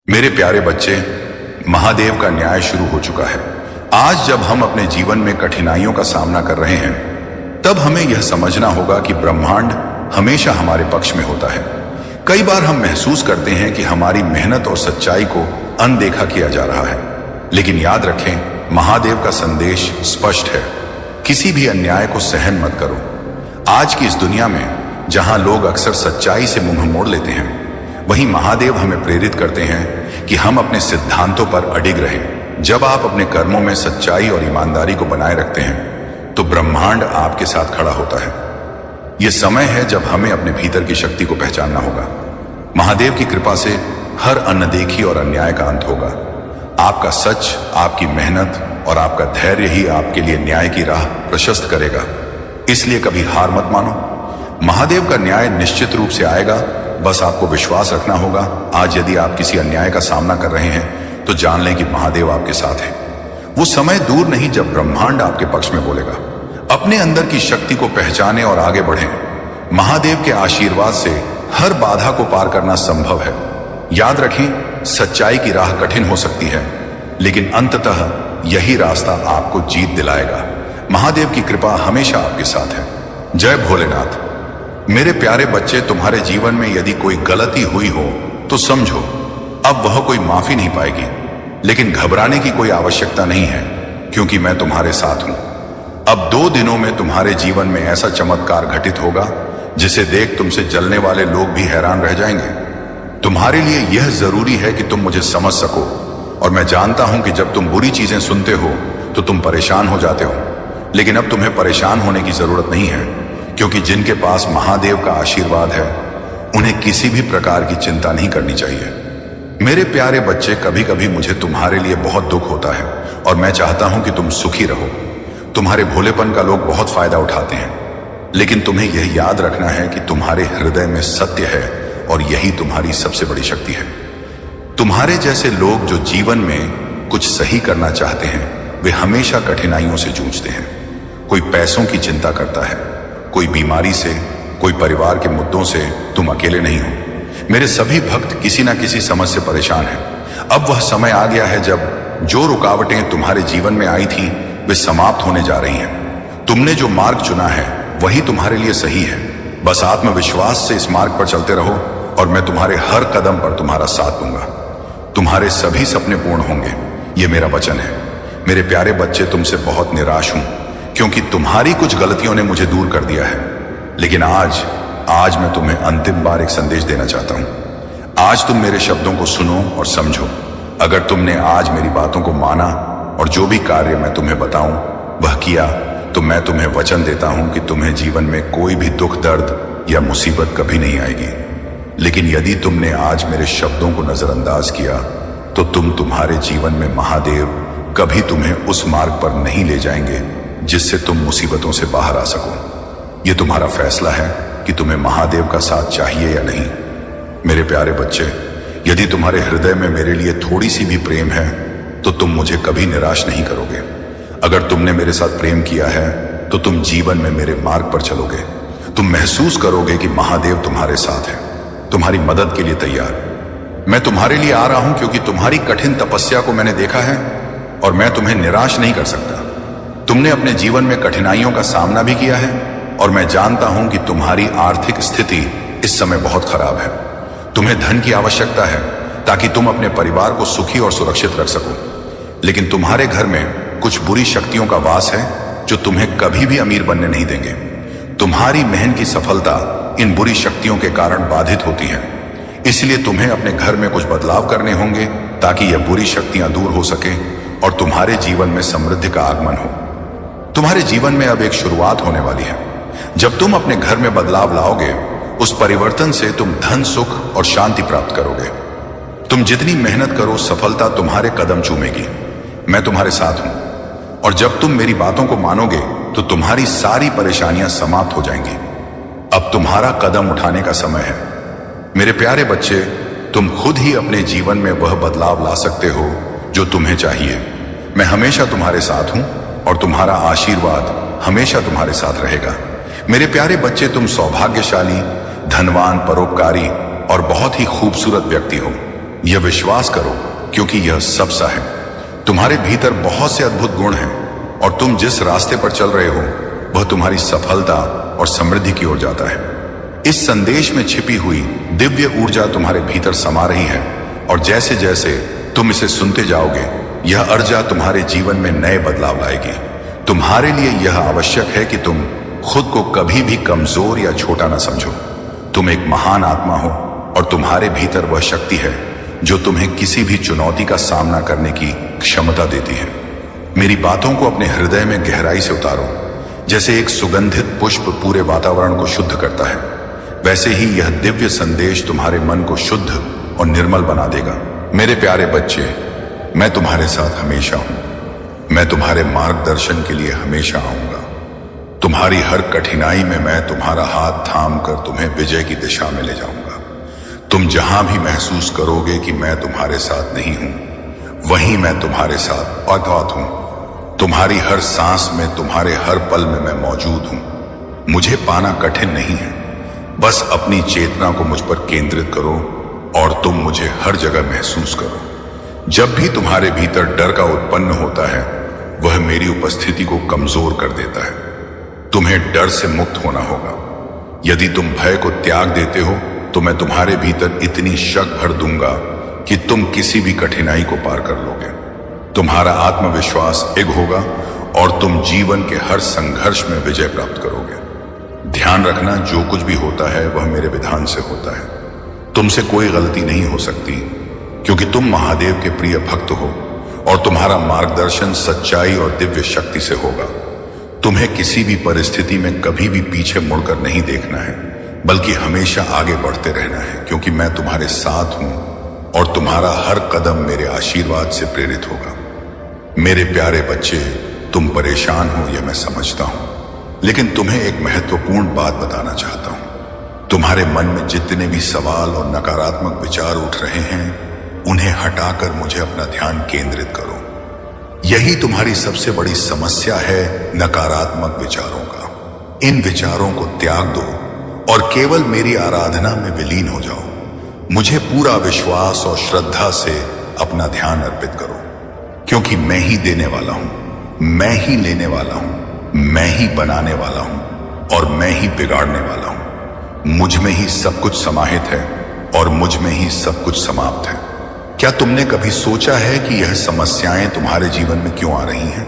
मेरे प्यारे बच्चे, महादेव का न्याय शुरू हो चुका है। आज जब हम अपने जीवन में कठिनाइयों का सामना कर रहे हैं, तब हमें यह समझना होगा कि ब्रह्मांड हमेशा हमारे पक्ष में होता है। कई बार हम महसूस करते हैं कि हमारी मेहनत और सच्चाई को अनदेखा किया जा रहा है, लेकिन याद रखें, महादेव का संदेश स्पष्ट है। किसी भी अन्याय को सहन मत करो। आज की इस दुनिया में जहां लोग अक्सर सच्चाई से मुंह मोड़ लेते हैं, वहीं महादेव हमें प्रेरित करते हैं कि हम अपने सिद्धांतों पर अडिग रहें। जब आप अपने कर्मों में सच्चाई और ईमानदारी को बनाए रखते हैं, तो ब्रह्मांड आपके साथ खड़ा होता है। यह समय है जब हमें अपने भीतर की शक्ति को पहचानना होगा। महादेव की कृपा से हर अनदेखी और अन्याय का अंत होगा। आपका सच, आपकी मेहनत और आपका धैर्य ही आपके लिए न्याय की राह प्रशस्त करेगा। इसलिए कभी हार मत मानो। महादेव का न्याय निश्चित रूप से आएगा, बस आपको विश्वास रखना होगा। आज यदि आप किसी अन्याय का सामना कर रहे हैं, तो जान लें कि महादेव आपके साथ है। वो समय दूर नहीं जब ब्रह्मांड आपके पक्ष में बोलेगा। अपने अंदर की शक्ति को पहचानें और आगे बढ़ें। महादेव के आशीर्वाद से हर बाधा को पार करना संभव है। याद रखें, सच्चाई की राह कठिन हो सकती है, लेकिन अंततः यही रास्ता आपको जीत दिलाएगा। महादेव की कृपा हमेशा आपके साथ है। जय भोलेनाथ। मेरे प्यारे बच्चे, तुम्हारे जीवन में यदि कोई गलती हुई हो तो समझो, अब वह कोई माफी नहीं पाएगी। लेकिन घबराने की कोई आवश्यकता नहीं है, क्योंकि मैं तुम्हारे साथ हूं। अब 2 दिनों में तुम्हारे जीवन में ऐसा चमत्कार घटित होगा जिसे देख तुमसे जलने वाले लोग भी हैरान रह जाएंगे। तुम्हारे लिए यह जरूरी है कि तुम मुझे समझ सको, और मैं जानता हूं कि जब तुम बुरी चीजें सुनते हो तो तुम परेशान हो जाते हो, लेकिन अब तुम्हें परेशान होने की जरूरत नहीं है, क्योंकि जिनके पास महादेव का आशीर्वाद है, उन्हें किसी भी प्रकार की चिंता नहीं करनी चाहिए। मेरे प्यारे बच्चे, कभी कभी मुझे तुम्हारे लिए बहुत दुख होता है, और मैं चाहता हूं कि तुम सुखी रहो। तुम्हारे भोलेपन का लोग बहुत फायदा उठाते हैं, लेकिन तुम्हें यह याद रखना है कि तुम्हारे हृदय में सत्य है, और यही तुम्हारी सबसे बड़ी शक्ति है। तुम्हारे जैसे लोग जो जीवन में कुछ सही करना चाहते हैं, वे हमेशा कठिनाइयों से जूझते हैं। कोई पैसों की चिंता करता है, कोई बीमारी से, कोई परिवार के मुद्दों से। तुम अकेले नहीं हो। मेरे सभी भक्त किसी ना किसी समस्या से परेशान हैं। अब वह समय आ गया है जब जो रुकावटें तुम्हारे जीवन में आई थीं, वे समाप्त होने जा रही हैं। तुमने जो मार्ग चुना है, वही तुम्हारे लिए सही है। बस आत्मविश्वास से इस मार्ग पर चलते रहो, और मैं तुम्हारे हर कदम पर तुम्हारा साथ दूंगा। तुम्हारे सभी सपने पूर्ण होंगे, ये मेरा वचन है। मेरे प्यारे बच्चे, तुमसे बहुत निराश हूं, क्योंकि तुम्हारी कुछ गलतियों ने मुझे दूर कर दिया है। लेकिन आज मैं तुम्हें अंतिम बार एक संदेश देना चाहता हूं। आज तुम मेरे शब्दों को सुनो और समझो। अगर तुमने आज मेरी बातों को माना और जो भी कार्य मैं तुम्हें बताऊं वह किया, तो मैं तुम्हें वचन देता हूं कि तुम्हें जीवन में कोई भी दुख, दर्द या मुसीबत कभी नहीं आएगी। लेकिन यदि तुमने आज मेरे शब्दों को नजरअंदाज किया, तो तुम्हारे जीवन में महादेव कभी तुम्हें उस मार्ग पर नहीं ले जाएंगे जिससे तुम मुसीबतों से बाहर आ सको। यह तुम्हारा फैसला है कि तुम्हें महादेव का साथ चाहिए या नहीं। मेरे प्यारे बच्चे, यदि तुम्हारे हृदय में मेरे लिए थोड़ी सी भी प्रेम है, तो तुम मुझे कभी निराश नहीं करोगे। अगर तुमने मेरे साथ प्रेम किया है, तो तुम जीवन में मेरे मार्ग पर चलोगे। तुम महसूस करोगे कि महादेव तुम्हारे साथ है, तुम्हारी मदद के लिए तैयार। मैं तुम्हारे लिए आ रहा हूं, क्योंकि तुम्हारी कठिन तपस्या को मैंने देखा है, और मैं तुम्हें निराश नहीं कर सकता। तुमने अपने जीवन में कठिनाइयों का सामना भी किया है, और मैं जानता हूं कि तुम्हारी आर्थिक स्थिति इस समय बहुत खराब है। तुम्हें धन की आवश्यकता है, ताकि तुम अपने परिवार को सुखी और सुरक्षित रख सको। लेकिन तुम्हारे घर में कुछ बुरी शक्तियों का वास है, जो तुम्हें कभी भी अमीर बनने नहीं देंगे। तुम्हारी मेहनत की सफलता इन बुरी शक्तियों के कारण बाधित होती है। इसलिए तुम्हें अपने घर में कुछ बदलाव करने होंगे, ताकि यह बुरी शक्तियां दूर हो सके और तुम्हारे जीवन में समृद्धि का आगमन हो। तुम्हारे जीवन में अब एक शुरुआत होने वाली है। जब तुम अपने घर में बदलाव लाओगे, उस परिवर्तन से तुम धन, सुख और शांति प्राप्त करोगे। तुम जितनी मेहनत करो, सफलता तुम्हारे कदम चूमेगी। मैं तुम्हारे साथ हूं, और जब तुम मेरी बातों को मानोगे, तो तुम्हारी सारी परेशानियां समाप्त हो जाएंगी। अब तुम्हारा कदम उठाने का समय है। मेरे प्यारे बच्चे, तुम खुद ही अपने जीवन में वह बदलाव ला सकते हो जो तुम्हें चाहिए। मैं हमेशा तुम्हारे साथ हूं, और तुम्हारा आशीर्वाद हमेशा तुम्हारे साथ रहेगा। मेरे प्यारे बच्चे, तुम सौभाग्यशाली, धनवान, परोपकारी और बहुत ही खूबसूरत व्यक्ति हो। यह विश्वास करो, क्योंकि यह सब सा है। तुम्हारे भीतर बहुत से अद्भुत गुण हैं और तुम जिस रास्ते पर चल रहे हो वह तुम्हारी सफलता और समृद्धि की ओर जाता है। इस संदेश में छिपी हुई दिव्य ऊर्जा तुम्हारे भीतर समा रही है और जैसे जैसे तुम इसे सुनते जाओगे यह ऊर्जा तुम्हारे जीवन में नए बदलाव लाएगी। तुम्हारे लिए यह आवश्यक है कि तुम खुद को कभी भी कमजोर या छोटा न समझो। तुम एक महान आत्मा हो और तुम्हारे भीतर वह शक्ति है जो तुम्हें किसी भी चुनौती का सामना करने की क्षमता देती है। मेरी बातों को अपने हृदय में गहराई से उतारो। जैसे एक सुगंधित पुष्प पूरे वातावरण को शुद्ध करता है, वैसे ही यह दिव्य संदेश तुम्हारे मन को शुद्ध और निर्मल बना देगा। मेरे प्यारे बच्चे, मैं तुम्हारे साथ हमेशा हूं। मैं तुम्हारे मार्गदर्शन के लिए हमेशा आऊंगा। तुम्हारी हर कठिनाई में मैं तुम्हारा हाथ थाम कर तुम्हें विजय की दिशा में ले जाऊंगा। तुम जहां भी महसूस करोगे कि मैं तुम्हारे साथ नहीं हूं, वहीं मैं तुम्हारे साथ अद्भुत हूं। तुम्हारी हर सांस में, तुम्हारे हर पल में मैं मौजूद हूं। मुझे पाना कठिन नहीं है। बस अपनी चेतना को मुझ पर केंद्रित करो और तुम मुझे हर जगह महसूस करो। जब भी तुम्हारे भीतर डर का उत्पन्न होता है, वह मेरी उपस्थिति को कमजोर कर देता है। तुम्हें डर से मुक्त होना होगा। यदि तुम भय को त्याग देते हो तो मैं तुम्हारे भीतर इतनी शक्ति भर दूंगा कि तुम किसी भी कठिनाई को पार कर लोगे। तुम्हारा आत्मविश्वास एक होगा और तुम जीवन के हर संघर्ष में विजय प्राप्त करोगे। ध्यान रखना, जो कुछ भी होता है वह मेरे विधान से होता है। तुमसे कोई गलती नहीं हो सकती, क्योंकि तुम महादेव के प्रिय भक्त हो और तुम्हारा मार्गदर्शन सच्चाई और दिव्य शक्ति से होगा। तुम्हें किसी भी परिस्थिति में कभी भी पीछे मुड़कर नहीं देखना है, बल्कि हमेशा आगे बढ़ते रहना है, क्योंकि मैं तुम्हारे साथ हूं और तुम्हारा हर कदम मेरे आशीर्वाद से प्रेरित होगा। मेरे प्यारे बच्चे, तुम परेशान हो यह मैं समझता हूं, लेकिन तुम्हें एक महत्वपूर्ण बात बताना चाहता हूं। तुम्हारे मन में जितने भी सवाल और नकारात्मक विचार उठ रहे हैं, उन्हें हटाकर मुझे अपना ध्यान केंद्रित करो। यही तुम्हारी सबसे बड़ी समस्या है, नकारात्मक विचारों का। इन विचारों को त्याग दो और केवल मेरी आराधना में विलीन हो जाओ। मुझे पूरा विश्वास और श्रद्धा से अपना ध्यान अर्पित करो, क्योंकि मैं ही देने वाला हूं, मैं ही लेने वाला हूं, मैं ही बनाने वाला हूं और मैं ही बिगाड़ने वाला हूं। मुझ में ही सब कुछ समाहित है और मुझ में ही सब कुछ समाप्त है। क्या तुमने कभी सोचा है कि यह समस्याएं तुम्हारे जीवन में क्यों आ रही हैं?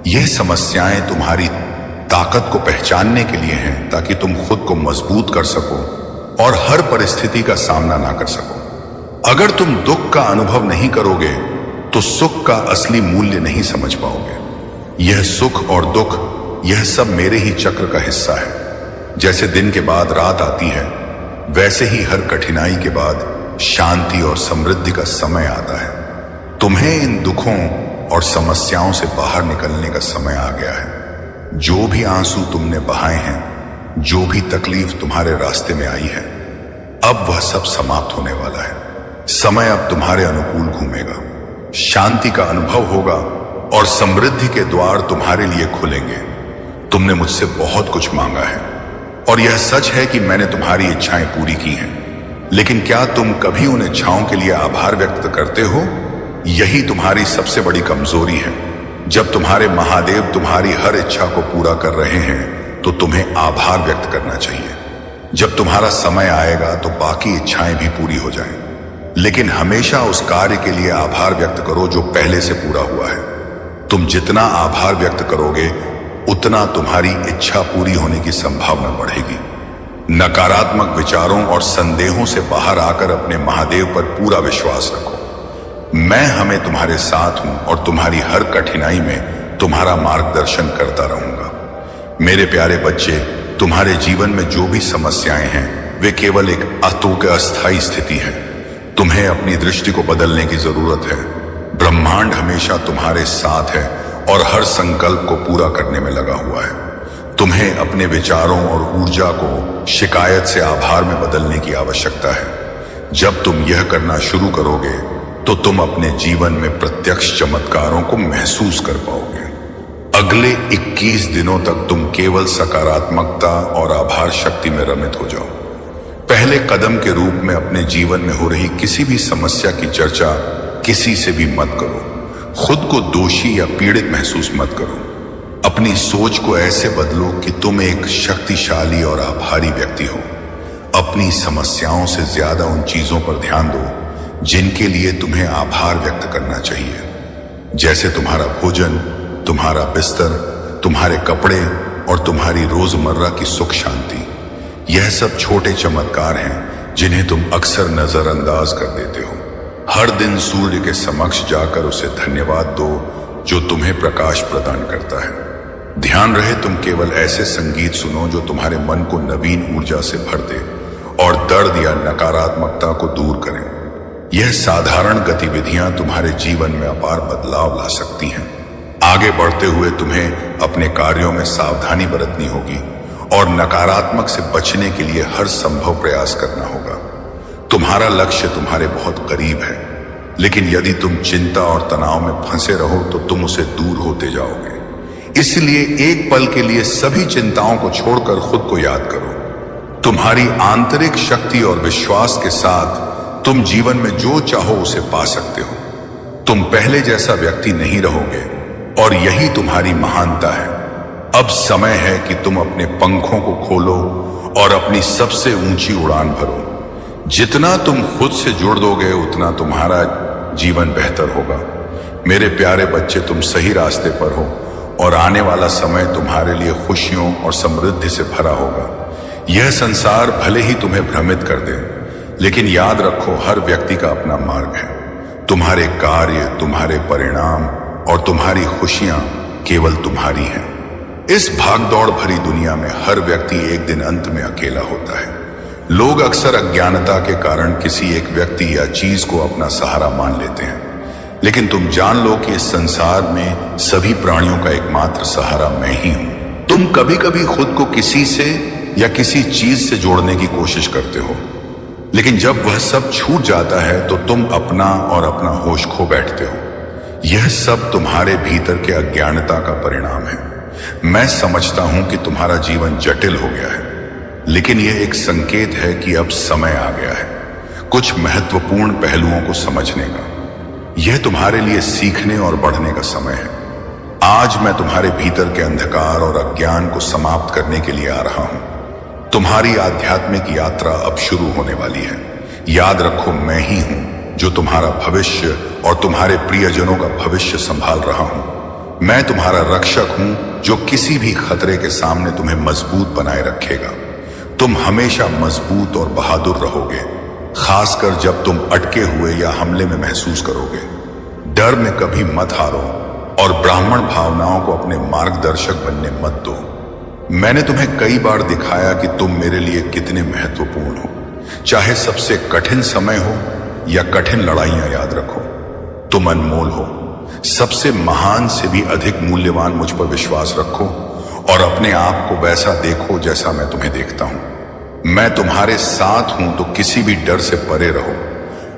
यह समस्याएं तुम्हारी ताकत को पहचानने के लिए हैं, ताकि तुम खुद को मजबूत कर सको और हर परिस्थिति का सामना ना कर सको। अगर तुम दुख का अनुभव नहीं करोगे तो सुख का असली मूल्य नहीं समझ पाओगे। यह सुख और दुख, यह सब मेरे ही चक्र का हिस्सा है। जैसे दिन के बाद रात आती है, वैसे ही हर कठिनाई के बाद शांति और समृद्धि का समय आता है। तुम्हें इन दुखों और समस्याओं से बाहर निकलने का समय आ गया है। जो भी आंसू तुमने बहाए हैं, जो भी तकलीफ तुम्हारे रास्ते में आई है, अब वह सब समाप्त होने वाला है। समय अब तुम्हारे अनुकूल घूमेगा। शांति का अनुभव होगा और समृद्धि के द्वार तुम्हारे लिए खुलेंगे। तुमने मुझसे बहुत कुछ मांगा है और यह सच है कि मैंने तुम्हारी इच्छाएं पूरी की हैं, लेकिन क्या तुम कभी उन इच्छाओं के लिए आभार व्यक्त करते हो? यही तुम्हारी सबसे बड़ी कमजोरी है। जब तुम्हारे महादेव तुम्हारी हर इच्छा को पूरा कर रहे हैं तो तुम्हें आभार व्यक्त करना चाहिए। जब तुम्हारा समय आएगा तो बाकी इच्छाएं भी पूरी हो जाएं, लेकिन हमेशा उस कार्य के लिए आभार व्यक्त करो जो पहले से पूरा हुआ है। तुम जितना आभार व्यक्त करोगे, उतना तुम्हारी इच्छा पूरी होने की संभावना बढ़ेगी। नकारात्मक विचारों और संदेहों से बाहर आकर अपने महादेव पर पूरा विश्वास रखो। मैं हमें तुम्हारे साथ हूं और तुम्हारी हर कठिनाई में तुम्हारा मार्गदर्शन करता रहूंगा। मेरे प्यारे बच्चे, तुम्हारे जीवन में जो भी समस्याएं हैं, वे केवल एक अस्थायी स्थिति है। तुम्हें अपनी दृष्टि को बदलने की जरूरत है। ब्रह्मांड हमेशा तुम्हारे साथ है और हर संकल्प को पूरा करने में लगा हुआ है। तुम्हें अपने विचारों और ऊर्जा को शिकायत से आभार में बदलने की आवश्यकता है। जब तुम यह करना शुरू करोगे तो तुम अपने जीवन में प्रत्यक्ष चमत्कारों को महसूस कर पाओगे। अगले 21 दिनों तक तुम केवल सकारात्मकता और आभार शक्ति में रमित हो जाओ। पहले कदम के रूप में अपने जीवन में हो रही किसी भी समस्या की चर्चा किसी से भी मत करो। खुद को दोषी या पीड़ित महसूस मत करो। अपनी सोच को ऐसे बदलो कि तुम एक शक्तिशाली और आभारी व्यक्ति हो। अपनी समस्याओं से ज्यादा उन चीजों पर ध्यान दो जिनके लिए तुम्हें आभार व्यक्त करना चाहिए, जैसे तुम्हारा भोजन, तुम्हारा बिस्तर, तुम्हारे कपड़े और तुम्हारी रोजमर्रा की सुख शांति। यह सब छोटे चमत्कार हैं जिन्हें तुम अक्सर नजरअंदाज कर देते हो। हर दिन सूर्य के समक्ष जाकर उसे धन्यवाद दो जो तुम्हें प्रकाश प्रदान करता है। ध्यान रहे तुम केवल ऐसे संगीत सुनो जो तुम्हारे मन को नवीन ऊर्जा से भर दे और दर्द या नकारात्मकता को दूर करें। यह साधारण गतिविधियां तुम्हारे जीवन में अपार बदलाव ला सकती हैं। आगे बढ़ते हुए तुम्हें अपने कार्यों में सावधानी बरतनी होगी और नकारात्मक से बचने के लिए हर संभव प्रयास करना होगा। तुम्हारा लक्ष्य तुम्हारे बहुत करीब है, लेकिन यदि तुम चिंता और तनाव में फंसे रहो तो तुम उसे दूर होते जाओगे। इसलिए एक पल के लिए सभी चिंताओं को छोड़कर खुद को याद करो। तुम्हारी आंतरिक शक्ति और विश्वास के साथ तुम जीवन में जो चाहो उसे पा सकते हो। तुम पहले जैसा व्यक्ति नहीं रहोगे और यही तुम्हारी महानता है। अब समय है कि तुम अपने पंखों को खोलो और अपनी सबसे ऊंची उड़ान भरो। जितना तुम खुद से जुड़ दोगे उतना तुम्हारा जीवन बेहतर होगा। मेरे प्यारे बच्चे, तुम सही रास्ते पर हो और आने वाला समय तुम्हारे लिए खुशियों और समृद्धि से भरा होगा। यह संसार भले ही तुम्हें भ्रमित कर दे, लेकिन याद रखो हर व्यक्ति का अपना मार्ग है। तुम्हारे कार्य, तुम्हारे परिणाम और तुम्हारी खुशियां केवल तुम्हारी हैं। इस भागदौड़ भरी दुनिया में हर व्यक्ति एक दिन अंत में अकेला होता है। लोग अक्सर अज्ञानता के कारण किसी एक व्यक्ति या चीज को अपना सहारा मान लेते हैं, लेकिन तुम जान लो कि इस संसार में सभी प्राणियों का एकमात्र सहारा मैं ही हूं। तुम कभी कभी खुद को किसी से या किसी चीज से जोड़ने की कोशिश करते हो, लेकिन जब वह सब छूट जाता है तो तुम अपना और अपना होश खो बैठते हो। यह सब तुम्हारे भीतर के अज्ञानता का परिणाम है। मैं समझता हूं कि तुम्हारा जीवन जटिल हो गया है, लेकिन यह एक संकेत है कि अब समय आ गया है कुछ महत्वपूर्ण पहलुओं को समझने का। यह तुम्हारे लिए सीखने और बढ़ने का समय है। आज मैं तुम्हारे भीतर के अंधकार और अज्ञान को समाप्त करने के लिए आ रहा हूं। तुम्हारी आध्यात्मिक यात्रा अब शुरू होने वाली है। याद रखो, मैं ही हूं जो तुम्हारा भविष्य और तुम्हारे प्रियजनों का भविष्य संभाल रहा हूं। मैं तुम्हारा रक्षक हूं जो किसी भी खतरे के सामने तुम्हें मजबूत बनाए रखेगा। तुम हमेशा मजबूत और बहादुर रहोगे, खासकर जब तुम अटके हुए या हमले में महसूस करोगे। डर में कभी मत हारो और ब्राह्मण भावनाओं को अपने मार्गदर्शक बनने मत दो। मैंने तुम्हें कई बार दिखाया कि तुम मेरे लिए कितने महत्वपूर्ण हो। चाहे सबसे कठिन समय हो या कठिन लड़ाइयां, याद रखो तुम अनमोल हो। सबसे महान से भी अधिक मूल्यवान मुझ पर विश्वास रखो और अपने आप को वैसा देखो जैसा मैं तुम्हें देखता हूं। मैं तुम्हारे साथ हूं तो किसी भी डर से परे रहो।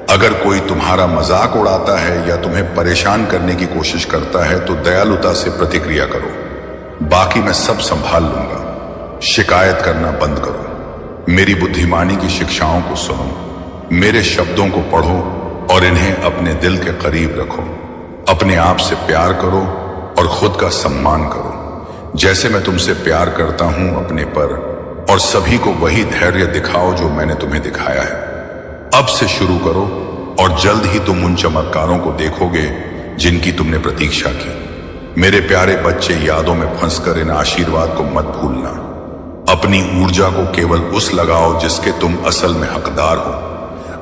अगर कोई तुम्हारा मजाक उड़ाता है या तुम्हें परेशान करने की कोशिश करता है तो दयालुता से प्रतिक्रिया करो। बाकी मैं सब संभाल लूंगा। शिकायत करना बंद करो। मेरी बुद्धिमानी की शिक्षाओं को सुनो। मेरे शब्दों को पढ़ो और इन्हें अपने दिल के करीब रखो। अपने आप से प्यार करो और खुद का सम्मान करो जैसे मैं तुमसे प्यार करता हूं अपने पर, और सभी को वही धैर्य दिखाओ जो मैंने तुम्हें दिखाया है। अब से शुरू करो और जल्द ही तुम उन चमत्कारों को देखोगे जिनकी तुमने प्रतीक्षा की। मेरे प्यारे बच्चे, यादों में फंसकर इन आशीर्वाद को मत भूलना। अपनी ऊर्जा को केवल उस लगाओ जिसके तुम असल में हकदार हो।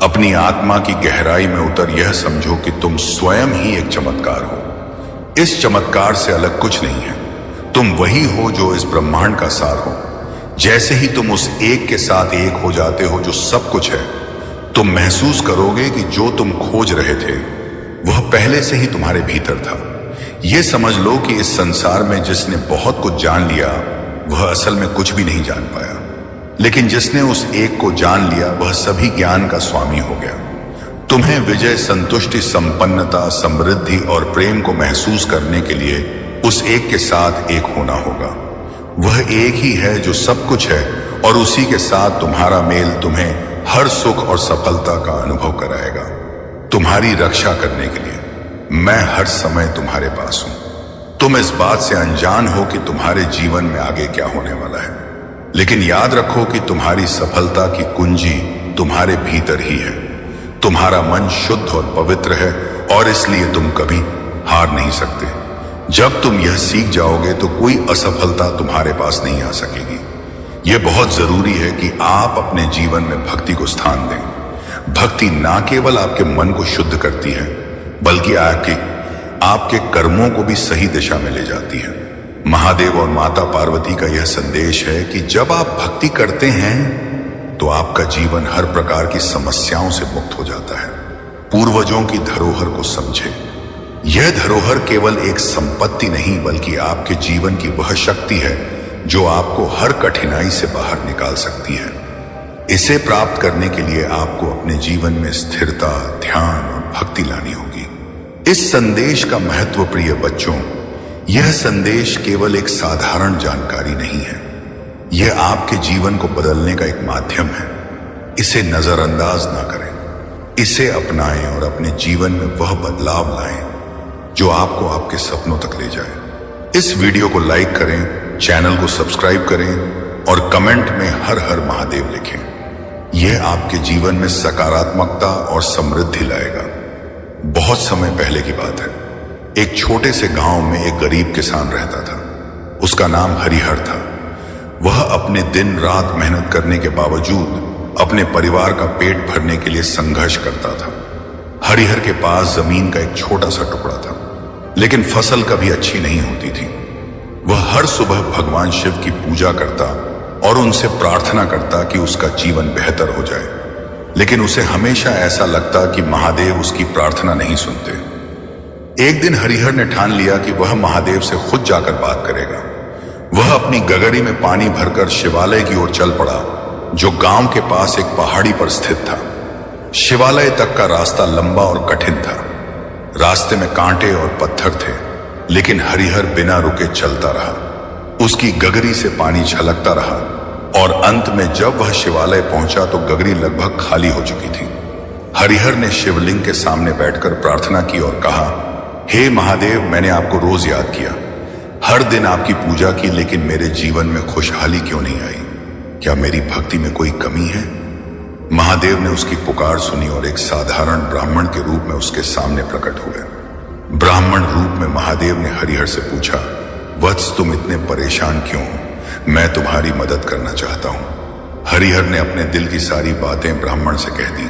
अपनी आत्मा की गहराई में उतर यह समझो कि तुम स्वयं ही एक चमत्कार हो। इस चमत्कार से अलग कुछ नहीं है। तुम वही हो जो इस ब्रह्मांड का सार हो। जैसे ही तुम उस एक के साथ एक हो जाते हो जो सब कुछ है, तुम महसूस करोगे कि जो तुम खोज रहे थे वह पहले से ही तुम्हारे भीतर था। यह समझ लो कि इस संसार में जिसने बहुत कुछ जान लिया वह असल में कुछ भी नहीं जान पाया, लेकिन जिसने उस एक को जान लिया वह सभी ज्ञान का स्वामी हो गया। तुम्हें विजय, संतुष्टि, संपन्नता, समृद्धि और प्रेम को महसूस करने के लिए उस एक के साथ एक होना होगा। वह एक ही है जो सब कुछ है और उसी के साथ तुम्हारा मेल तुम्हें हर सुख और सफलता का अनुभव कराएगा। तुम्हारी रक्षा करने के लिए मैं हर समय तुम्हारे पास हूं। तुम इस बात से अनजान हो कि तुम्हारे जीवन में आगे क्या होने वाला है, लेकिन याद रखो कि तुम्हारी सफलता की कुंजी तुम्हारे भीतर ही है। तुम्हारा मन शुद्ध और पवित्र है और इसलिए तुम कभी हार नहीं सकते। जब तुम यह सीख जाओगे तो कोई असफलता तुम्हारे पास नहीं आ सकेगी। यह बहुत जरूरी है कि आप अपने जीवन में भक्ति को स्थान दें। भक्ति ना केवल आपके मन को शुद्ध करती है, बल्कि आपके कर्मों को भी सही दिशा में ले जाती है। महादेव और माता पार्वती का यह संदेश है कि जब आप भक्ति करते हैं तो आपका जीवन हर प्रकार की समस्याओं से मुक्त हो जाता है। पूर्वजों की धरोहर को समझे। यह धरोहर केवल एक संपत्ति नहीं, बल्कि आपके जीवन की वह शक्ति है जो आपको हर कठिनाई से बाहर निकाल सकती है। इसे प्राप्त करने के लिए आपको अपने जीवन में स्थिरता, ध्यान और भक्ति लानी होगी। इस संदेश का महत्व, प्रिय बच्चों, यह संदेश केवल एक साधारण जानकारी नहीं है। यह आपके जीवन को बदलने का एक माध्यम है। इसे नजरअंदाज ना करें। इसे अपनाएं और अपने जीवन में वह बदलाव लाएं जो आपको आपके सपनों तक ले जाए। इस वीडियो को लाइक करें, चैनल को सब्सक्राइब करें और कमेंट में हर हर महादेव लिखें। यह आपके जीवन में सकारात्मकता और समृद्धि लाएगा। बहुत समय पहले की बात है। एक छोटे से गांव में एक गरीब किसान रहता था। उसका नाम हरिहर था। वह अपने दिन रात मेहनत करने के बावजूद अपने परिवार का पेट भरने के लिए संघर्ष करता था। हरिहर के पास जमीन का एक छोटा सा टुकड़ा था, लेकिन फसल कभी अच्छी नहीं होती थी। वह हर सुबह भगवान शिव की पूजा करता और उनसे प्रार्थना करता कि उसका जीवन बेहतर हो जाए, लेकिन उसे हमेशा ऐसा लगता कि महादेव उसकी प्रार्थना नहीं सुनते। एक दिन हरिहर ने ठान लिया कि वह महादेव से खुद जाकर बात करेगा। वह अपनी गगरी में पानी भरकर शिवालय की ओर चल पड़ा, जो गांव के पास एक पहाड़ी पर स्थित था। शिवालय तक का रास्ता लंबा और कठिन था। रास्ते में कांटे और पत्थर थे, लेकिन हरिहर बिना रुके चलता रहा। उसकी गगरी से पानी छलकता रहा और अंत में जब वह शिवालय पहुंचा तो गगरी लगभग खाली हो चुकी थी। हरिहर ने शिवलिंग के सामने बैठकर प्रार्थना की और कहा, हे महादेव, मैंने आपको रोज याद किया, हर दिन आपकी पूजा की, लेकिन मेरे जीवन में खुशहाली क्यों नहीं आई? क्या मेरी भक्ति में कोई कमी है? महादेव ने उसकी पुकार सुनी और एक साधारण ब्राह्मण के रूप में उसके सामने प्रकट हुए। ब्राह्मण रूप में महादेव ने हरिहर से पूछा, वत्स, तुम इतने परेशान क्यों हो? मैं तुम्हारी मदद करना चाहता हूं। हरिहर ने अपने दिल की सारी बातें ब्राह्मण से कह दी।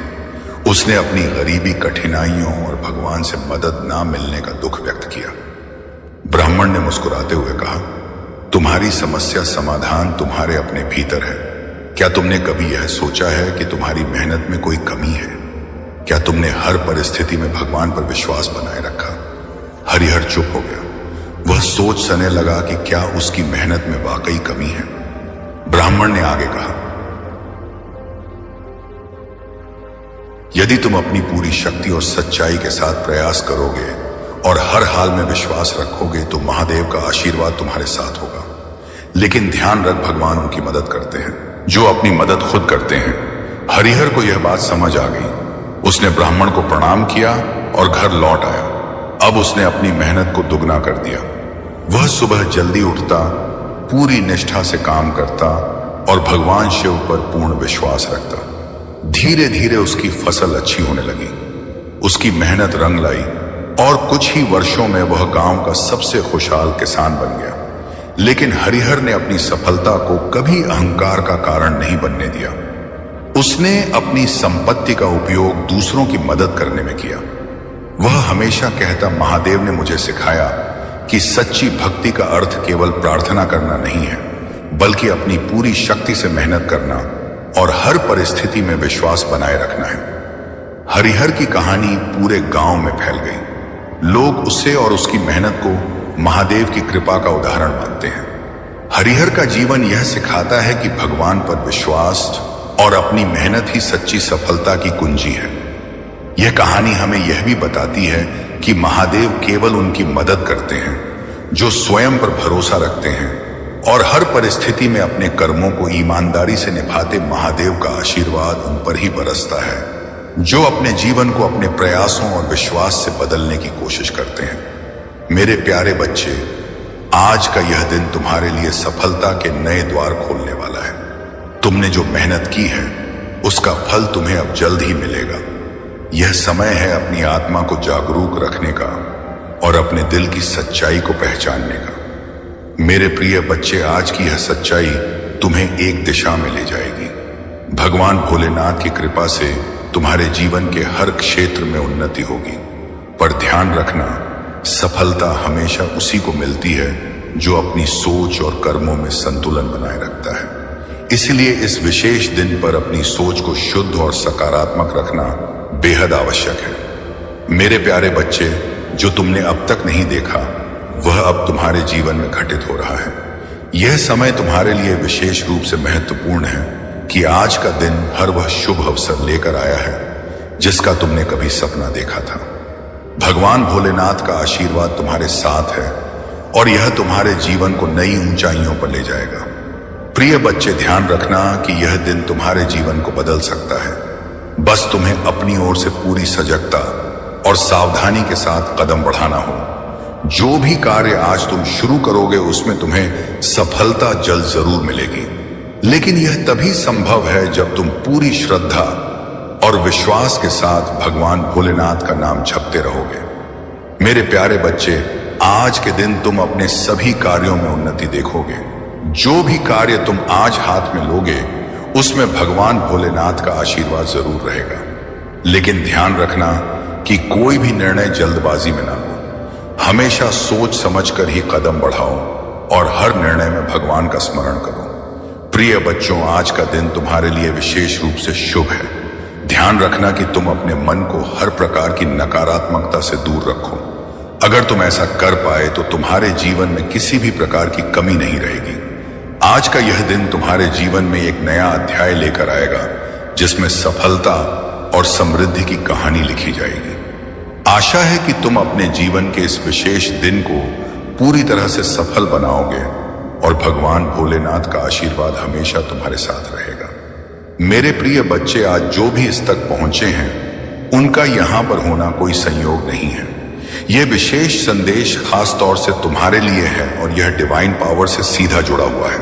उसने अपनी गरीबी, कठिनाइयों और भगवान से मदद ना मिलने का दुख व्यक्त किया। ब्राह्मण ने मुस्कुराते हुए कहा, तुम्हारी समस्या समाधान तुम्हारे अपने भीतर है। क्या तुमने कभी यह सोचा है कि तुम्हारी मेहनत में कोई कमी है? क्या तुमने हर परिस्थिति में भगवान पर विश्वास बनाए रखा? हरिहर चुप हो गया। वह सोच सने लगा कि क्या उसकी मेहनत में वाकई कमी है। ब्राह्मण ने आगे कहा, यदि तुम अपनी पूरी शक्ति और सच्चाई के साथ प्रयास करोगे और हर हाल में विश्वास रखोगे तो महादेव का आशीर्वाद तुम्हारे साथ होगा। लेकिन ध्यान रख, भगवान उनकी मदद करते हैं जो अपनी मदद खुद करते हैं। हरिहर को यह बात समझ आ गई। उसने ब्राह्मण को प्रणाम किया और घर लौट आया। अब उसने अपनी मेहनत को दुगना कर दिया। वह सुबह जल्दी उठता, पूरी निष्ठा से काम करता और भगवान शिव पर पूर्ण विश्वास रखता। धीरे धीरे उसकी फसल अच्छी होने लगी। उसकी मेहनत रंग लाई और कुछ ही वर्षों में वह गांव का सबसे खुशहाल किसान बन गया। लेकिन हरिहर ने अपनी सफलता को कभी अहंकार का कारण नहीं बनने दिया। उसने अपनी संपत्ति का उपयोग दूसरों की मदद करने में किया। वह हमेशा कहता, महादेव ने मुझे सिखाया कि सच्ची भक्ति का अर्थ केवल प्रार्थना करना नहीं है, बल्कि अपनी पूरी शक्ति से मेहनत करना और हर परिस्थिति में विश्वास बनाए रखना है। हरिहर की कहानी पूरे गांव में फैल गई। लोग उसे और उसकी मेहनत को महादेव की कृपा का उदाहरण मानते हैं। हरिहर का जीवन यह सिखाता है कि भगवान पर विश्वास और अपनी मेहनत ही सच्ची सफलता की कुंजी है। यह कहानी हमें यह भी बताती है कि महादेव केवल उनकी मदद करते हैं जो स्वयं पर भरोसा रखते हैं और हर परिस्थिति में अपने कर्मों को ईमानदारी से निभाते महादेव का आशीर्वाद उन पर ही बरसता है जो अपने जीवन को अपने प्रयासों और विश्वास से बदलने की कोशिश करते हैं। मेरे प्यारे बच्चे, आज का यह दिन तुम्हारे लिए सफलता के नए द्वार खोलने वाला है। तुमने जो मेहनत की है उसका फल तुम्हें अब जल्द ही मिलेगा। यह समय है अपनी आत्मा को जागरूक रखने का और अपने दिल की सच्चाई को पहचानने का। मेरे प्रिय बच्चे, आज की यह सच्चाई तुम्हें एक दिशा में ले जाएगी। भगवान भोलेनाथ की कृपा से तुम्हारे जीवन के हर क्षेत्र में उन्नति होगी। पर ध्यान रखना, सफलता हमेशा उसी को मिलती है जो अपनी सोच और कर्मों में संतुलन बनाए रखता है। इसलिए इस विशेष दिन पर अपनी सोच को शुद्ध और सकारात्मक रखना बेहद आवश्यक है। मेरे प्यारे बच्चे, जो तुमने अब तक नहीं देखा वह अब तुम्हारे जीवन में घटित हो रहा है। यह समय तुम्हारे लिए विशेष रूप से महत्वपूर्ण है कि आज का दिन हर वह शुभ अवसर लेकर आया है जिसका तुमने कभी सपना देखा था। भगवान भोलेनाथ का आशीर्वाद तुम्हारे साथ है और यह तुम्हारे जीवन को नई ऊंचाइयों पर ले जाएगा। प्रिय बच्चे, ध्यान रखना कि यह दिन तुम्हारे जीवन को बदल सकता है। बस तुम्हें अपनी ओर से पूरी सजगता और सावधानी के साथ कदम बढ़ाना हो। जो भी कार्य आज तुम शुरू करोगे उसमें तुम्हें सफलता जल्द जरूर मिलेगी, लेकिन यह तभी संभव है जब तुम पूरी श्रद्धा और विश्वास के साथ भगवान भोलेनाथ का नाम जपते रहोगे। मेरे प्यारे बच्चे, आज के दिन तुम अपने सभी कार्यों में उन्नति देखोगे। जो भी कार्य तुम आज हाथ में लोगे उसमें भगवान भोलेनाथ का आशीर्वाद जरूर रहेगा। लेकिन ध्यान रखना कि कोई भी निर्णय जल्दबाजी में ना लो। हमेशा सोच समझकर ही कदम बढ़ाओ और हर निर्णय में भगवान का स्मरण करो। प्रिय बच्चों, आज का दिन तुम्हारे लिए विशेष रूप से शुभ है। ध्यान रखना कि तुम अपने मन को हर प्रकार की नकारात्मकता से दूर रखो। अगर तुम ऐसा कर पाए तो तुम्हारे जीवन में किसी भी प्रकार की कमी नहीं रहेगी। आज का यह दिन तुम्हारे जीवन में एक नया अध्याय लेकर आएगा जिसमें सफलता और समृद्धि की कहानी लिखी जाएगी। आशा है कि तुम अपने जीवन के इस विशेष दिन को पूरी तरह से सफल बनाओगे और भगवान भोलेनाथ का आशीर्वाद हमेशा तुम्हारे साथ रहेगा। मेरे प्रिय बच्चे, आज जो भी इस तक पहुंचे हैं उनका यहां पर होना कोई संयोग नहीं है। यह विशेष संदेश खास तौर से तुम्हारे लिए है और यह डिवाइन पावर से सीधा जुड़ा हुआ है।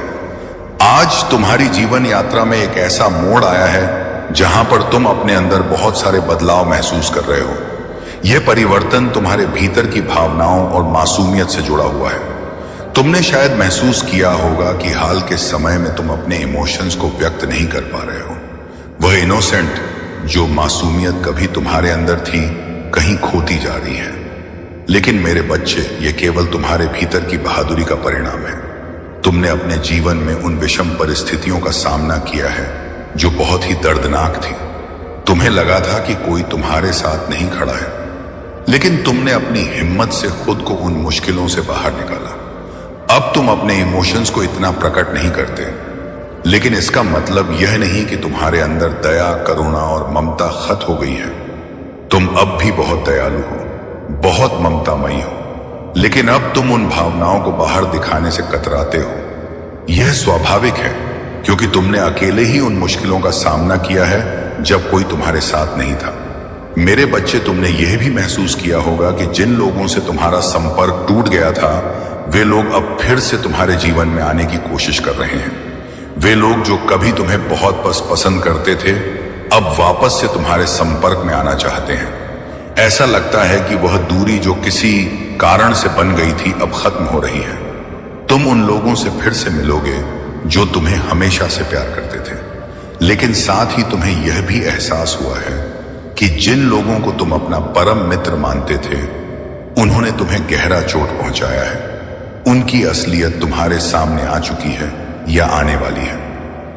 आज तुम्हारी जीवन यात्रा में एक ऐसा मोड़ आया है जहां पर तुम अपने अंदर बहुत सारे बदलाव महसूस कर रहे हो। यह परिवर्तन तुम्हारे भीतर की भावनाओं और मासूमियत से जुड़ा हुआ है। तुमने शायद महसूस किया होगा कि हाल के समय में तुम अपने इमोशंस को व्यक्त नहीं कर पा रहे हो। वह इनोसेंट जो मासूमियत कभी तुम्हारे अंदर थी कहीं खोती जा रही है। लेकिन मेरे बच्चे, ये केवल तुम्हारे भीतर की बहादुरी का परिणाम है। तुमने अपने जीवन में उन विषम परिस्थितियों का सामना किया है जो बहुत ही दर्दनाक थी। तुम्हें लगा था कि कोई तुम्हारे साथ नहीं खड़ा है, लेकिन तुमने अपनी हिम्मत से खुद को उन मुश्किलों से बाहर निकाला। अब तुम अपने इमोशंस को इतना प्रकट नहीं करते, लेकिन इसका मतलब यह नहीं कि तुम्हारे अंदर दया, करुणा और ममता खत्म हो गई है। तुम अब भी बहुत दयालु हो, बहुत ममतामयी हो, लेकिन अब तुम उन भावनाओं को बाहर दिखाने से कतराते हो। यह स्वाभाविक है क्योंकि तुमने अकेले ही उन मुश्किलों का सामना किया है जब कोई तुम्हारे साथ नहीं था। मेरे बच्चे, तुमने यह भी महसूस किया होगा कि जिन लोगों से तुम्हारा संपर्क टूट गया था वे लोग अब फिर से तुम्हारे जीवन में आने की कोशिश कर रहे हैं। वे लोग जो कभी तुम्हें बहुत पसंद करते थे अब वापस से तुम्हारे संपर्क में आना चाहते हैं। ऐसा लगता है कि वह दूरी जो किसी कारण से बन गई थी अब खत्म हो रही है। तुम उन लोगों से फिर से मिलोगे जो तुम्हें हमेशा से प्यार करते थे, लेकिन साथ ही तुम्हें यह भी एहसास हुआ है कि जिन लोगों को तुम अपना परम मित्र मानते थे उन्होंने तुम्हें गहरा चोट पहुंचाया है। उनकी असलियत तुम्हारे सामने आ चुकी है या आने वाली है।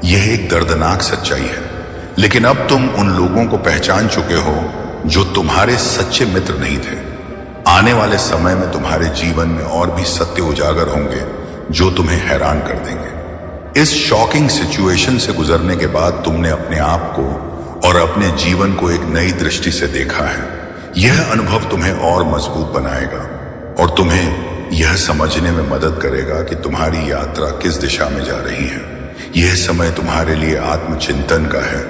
यह एक दर्दनाक सच्चाई है, लेकिन अब तुम उन लोगों को पहचान चुके हो जो तुम्हारे सच्चे मित्र नहीं थे। आने वाले समय में तुम्हारे जीवन में और भी सत्य उजागर होंगे जो तुम्हें हैरान कर देंगे। इस शॉकिंग सिचुएशन से गुजरने के बाद तुमने अपने आप को और अपने जीवन को एक नई दृष्टि से देखा है। यह अनुभव तुम्हें और मजबूत बनाएगा और तुम्हें यह समझने में मदद करेगा कि तुम्हारी यात्रा किस दिशा में जा रही है। यह समय तुम्हारे लिए आत्मचिंतन का है,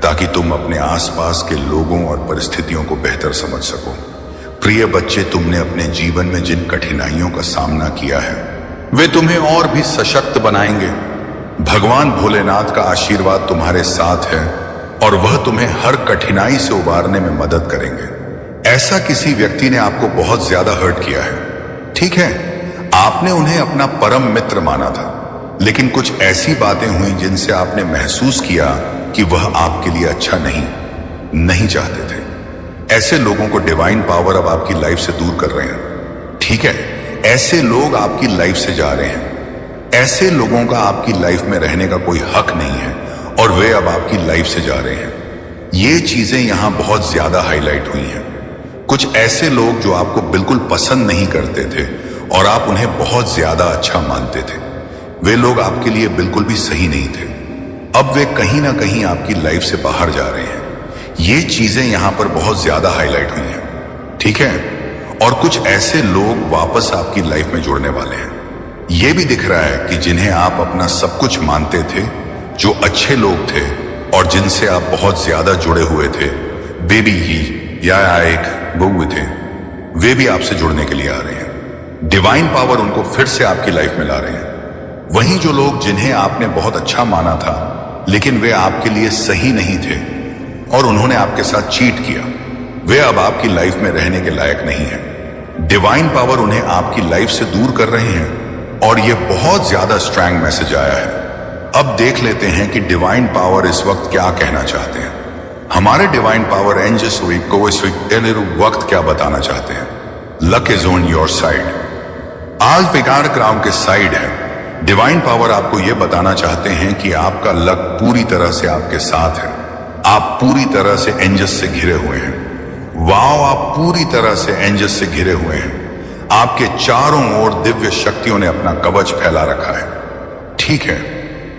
ताकि तुम अपने आसपास के लोगों और परिस्थितियों को बेहतर समझ सको। प्रिय बच्चे, तुमने अपने जीवन में जिन कठिनाइयों का सामना किया है वे तुम्हें और भी सशक्त बनाएंगे। भगवान भोलेनाथ का आशीर्वाद तुम्हारे साथ है और वह तुम्हें हर कठिनाई से उबारने में मदद करेंगे। ऐसा किसी व्यक्ति ने आपको बहुत ज्यादा हर्ट किया है, ठीक है, आपने उन्हें अपना परम मित्र माना था, लेकिन कुछ ऐसी बातें हुई जिनसे आपने महसूस किया कि वह आपके लिए अच्छा नहीं चाहते थे। ऐसे लोगों को डिवाइन पावर अब आपकी लाइफ से दूर कर रहे हैं, ठीक है। ऐसे लोग आपकी लाइफ से जा रहे हैं। ऐसे लोगों का आपकी लाइफ में रहने का कोई हक नहीं है और वे अब आपकी लाइफ से जा रहे हैं। ये चीजें यहां बहुत ज्यादा हाईलाइट हुई हैं। कुछ ऐसे लोग जो आपको बिल्कुल पसंद नहीं करते थे और आप उन्हें बहुत ज्यादा अच्छा मानते थे, वे लोग आपके लिए बिल्कुल भी सही नहीं थे। अब वे कहीं ना कहीं आपकी लाइफ से बाहर जा रहे हैं। ये चीजें यहां पर बहुत ज्यादा हाईलाइट हुई हैं, ठीक है। और कुछ ऐसे लोग वापस आपकी लाइफ में जुड़ने वाले हैं। यह भी दिख रहा है कि जिन्हें आप अपना सब कुछ मानते थे, जो अच्छे लोग थे और जिनसे आप बहुत ज्यादा जुड़े हुए थे, बेबी ही या एक बहू थे, वे भी आपसे जुड़ने के लिए आ रहे हैं। डिवाइन पावर उनको फिर से आपकी लाइफ में ला रहे हैं। वहीं जो लोग जिन्हें आपने बहुत अच्छा माना था, लेकिन वे आपके लिए सही नहीं थे और उन्होंने आपके साथ चीट किया, वे अब आपकी लाइफ में रहने के लायक नहीं है। डिवाइन पावर उन्हें आपकी लाइफ से दूर कर रहे हैं और यह बहुत ज्यादा स्ट्रॉन्ग मैसेज आया है। अब देख लेते हैं कि डिवाइन पावर इस वक्त क्या कहना चाहते हैं। हमारे डिवाइन पावर एंजल्स को इस वक्त क्या बताना चाहते हैं। Luck is on your side. आज विकार ग्राम के साइड है। डिवाइन पावर आपको यह बताना चाहते हैं कि आपका लक पूरी तरह से आपके साथ है। आप पूरी तरह से एंजल्स से घिरे हुए हैं। वाओ, आप पूरी तरह से एंजल्स से घिरे हुए हैं। आपके चारों ओर दिव्य शक्तियों ने अपना कवच फैला रखा है, ठीक है।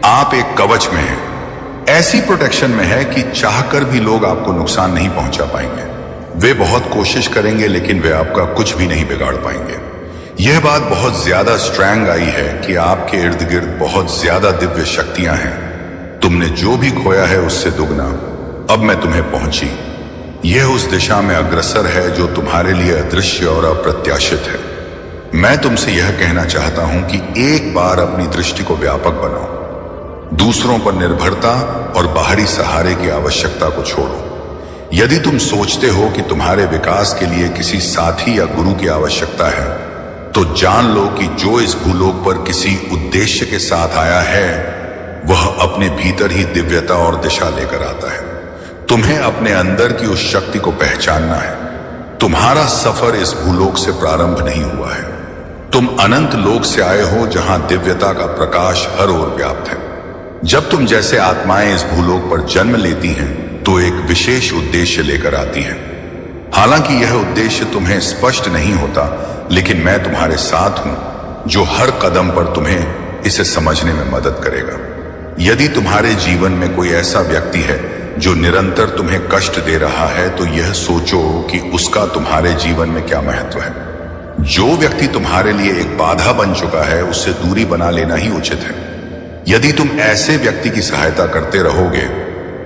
आप एक कवच में हैं, ऐसी प्रोटेक्शन में है कि चाहकर भी लोग आपको नुकसान नहीं पहुंचा पाएंगे। वे बहुत कोशिश करेंगे लेकिन वे आपका कुछ भी नहीं बिगाड़ पाएंगे। यह बात बहुत ज्यादा स्ट्रॉन्ग आई है कि आपके इर्द गिर्द बहुत ज्यादा दिव्य शक्तियां हैं। तुमने जो भी खोया है उससे दुगना अब मैं तुम्हें पहुंची। यह उस दिशा में अग्रसर है जो तुम्हारे लिए अदृश्य और अप्रत्याशित है। मैं तुमसे यह कहना चाहता हूं कि एक बार अपनी दृष्टि को व्यापक बनाओ। दूसरों पर निर्भरता और बाहरी सहारे की आवश्यकता को छोड़ो। यदि तुम सोचते हो कि तुम्हारे विकास के लिए किसी साथी या गुरु की आवश्यकता है, तो जान लो कि जो इस भूलोक पर किसी उद्देश्य के साथ आया है, वह अपने भीतर ही दिव्यता और दिशा लेकर आता है। तुम्हें अपने अंदर की उस शक्ति को पहचानना है। तुम्हारा सफर इस भूलोक से प्रारंभ नहीं हुआ है। तुम अनंत लोक से आए हो, जहां दिव्यता का प्रकाश हर ओर व्याप्त है। जब तुम जैसे आत्माएं इस भूलोक पर जन्म लेती हैं, तो एक विशेष उद्देश्य लेकर आती हैं। हालांकि यह उद्देश्य तुम्हें स्पष्ट नहीं होता, लेकिन मैं तुम्हारे साथ हूं, जो हर कदम पर तुम्हें इसे समझने में मदद करेगा। यदि तुम्हारे जीवन में कोई ऐसा व्यक्ति है जो निरंतर तुम्हें कष्ट दे रहा है, तो यह सोचो कि उसका तुम्हारे जीवन में क्या महत्व है। जो व्यक्ति तुम्हारे लिए एक बाधा बन चुका है, उससे दूरी बना लेना ही उचित है। यदि तुम ऐसे व्यक्ति की सहायता करते रहोगे,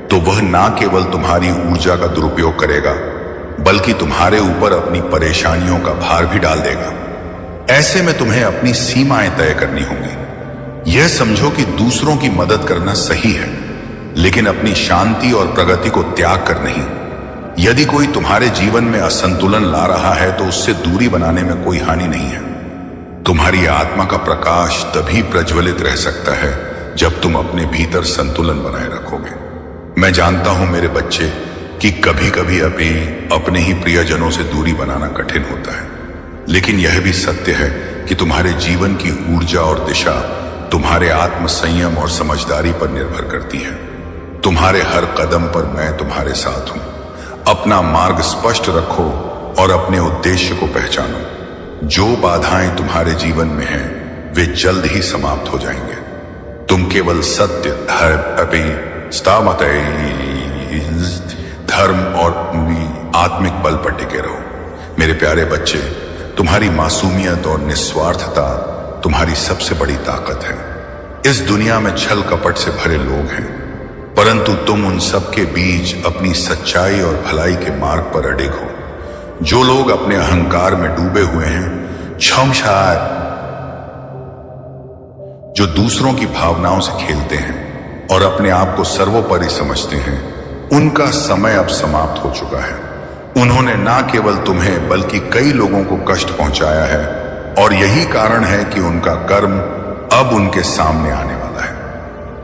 तो वह ना केवल तुम्हारी ऊर्जा का दुरुपयोग करेगा, बल्कि तुम्हारे ऊपर अपनी परेशानियों का भार भी डाल देगा। ऐसे में तुम्हें अपनी सीमाएं तय करनी होंगी। यह समझो कि दूसरों की मदद करना सही है, लेकिन अपनी शांति और प्रगति को त्याग कर नहीं। यदि कोई तुम्हारे जीवन में असंतुलन ला रहा है, तो उससे दूरी बनाने में कोई हानि नहीं है। तुम्हारी आत्मा का प्रकाश तभी प्रज्वलित रह सकता है जब तुम अपने भीतर संतुलन बनाए रखोगे। मैं जानता हूं मेरे बच्चे कि कभी कभी अपने ही प्रियजनों से दूरी बनाना कठिन होता है, लेकिन यह भी सत्य है कि तुम्हारे जीवन की ऊर्जा और दिशा तुम्हारे आत्म संयम और समझदारी पर निर्भर करती है। तुम्हारे हर कदम पर मैं तुम्हारे साथ हूं। अपना मार्ग स्पष्ट रखो और अपने उद्देश्य को पहचानो। जो बाधाएं तुम्हारे जीवन में हैं, वे जल्द ही समाप्त हो जाएंगे। तुम केवल सत्य, धर्म और आत्मिक बल पर टिके रहो। मेरे प्यारे बच्चे, तुम्हारी मासूमियत और निस्वार्थता तुम्हारी सबसे बड़ी ताकत है। इस दुनिया में छल कपट से भरे लोग हैं, परंतु तुम उन सब के बीच अपनी सच्चाई और भलाई के मार्ग पर अडिग हो। जो लोग अपने अहंकार में डूबे हुए हैं, क्षमशार जो दूसरों की भावनाओं से खेलते हैं और अपने आप को सर्वोपरि समझते हैं, उनका समय अब समाप्त हो चुका है। उन्होंने ना केवल तुम्हें बल्कि कई लोगों को कष्ट पहुंचाया है, और यही कारण है कि उनका कर्म अब उनके सामने आने वाला है।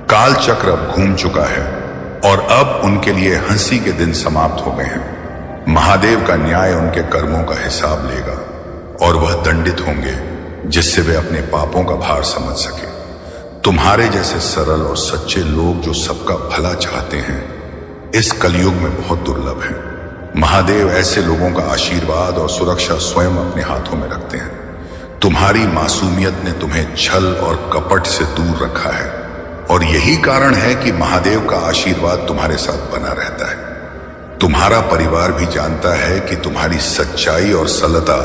काल चक्र अब घूम चुका है और अब उनके लिए हंसी के दिन समाप्त हो गए हैं। महादेव का न्याय उनके कर्मों का हिसाब लेगा और वह दंडित होंगे, जिससे वे अपने पापों का भार समझ सके। तुम्हारे जैसे सरल और सच्चे लोग जो सबका भला चाहते हैं, इस कलयुग में बहुत दुर्लभ है। महादेव ऐसे लोगों का आशीर्वाद और सुरक्षा स्वयं अपने हाथों में रखते हैं। तुम्हारी मासूमियत ने तुम्हें छल और कपट से दूर रखा है, और यही कारण है कि महादेव का आशीर्वाद तुम्हारे साथ बना रहता है। तुम्हारा परिवार भी जानता है कि तुम्हारी सच्चाई और सरलता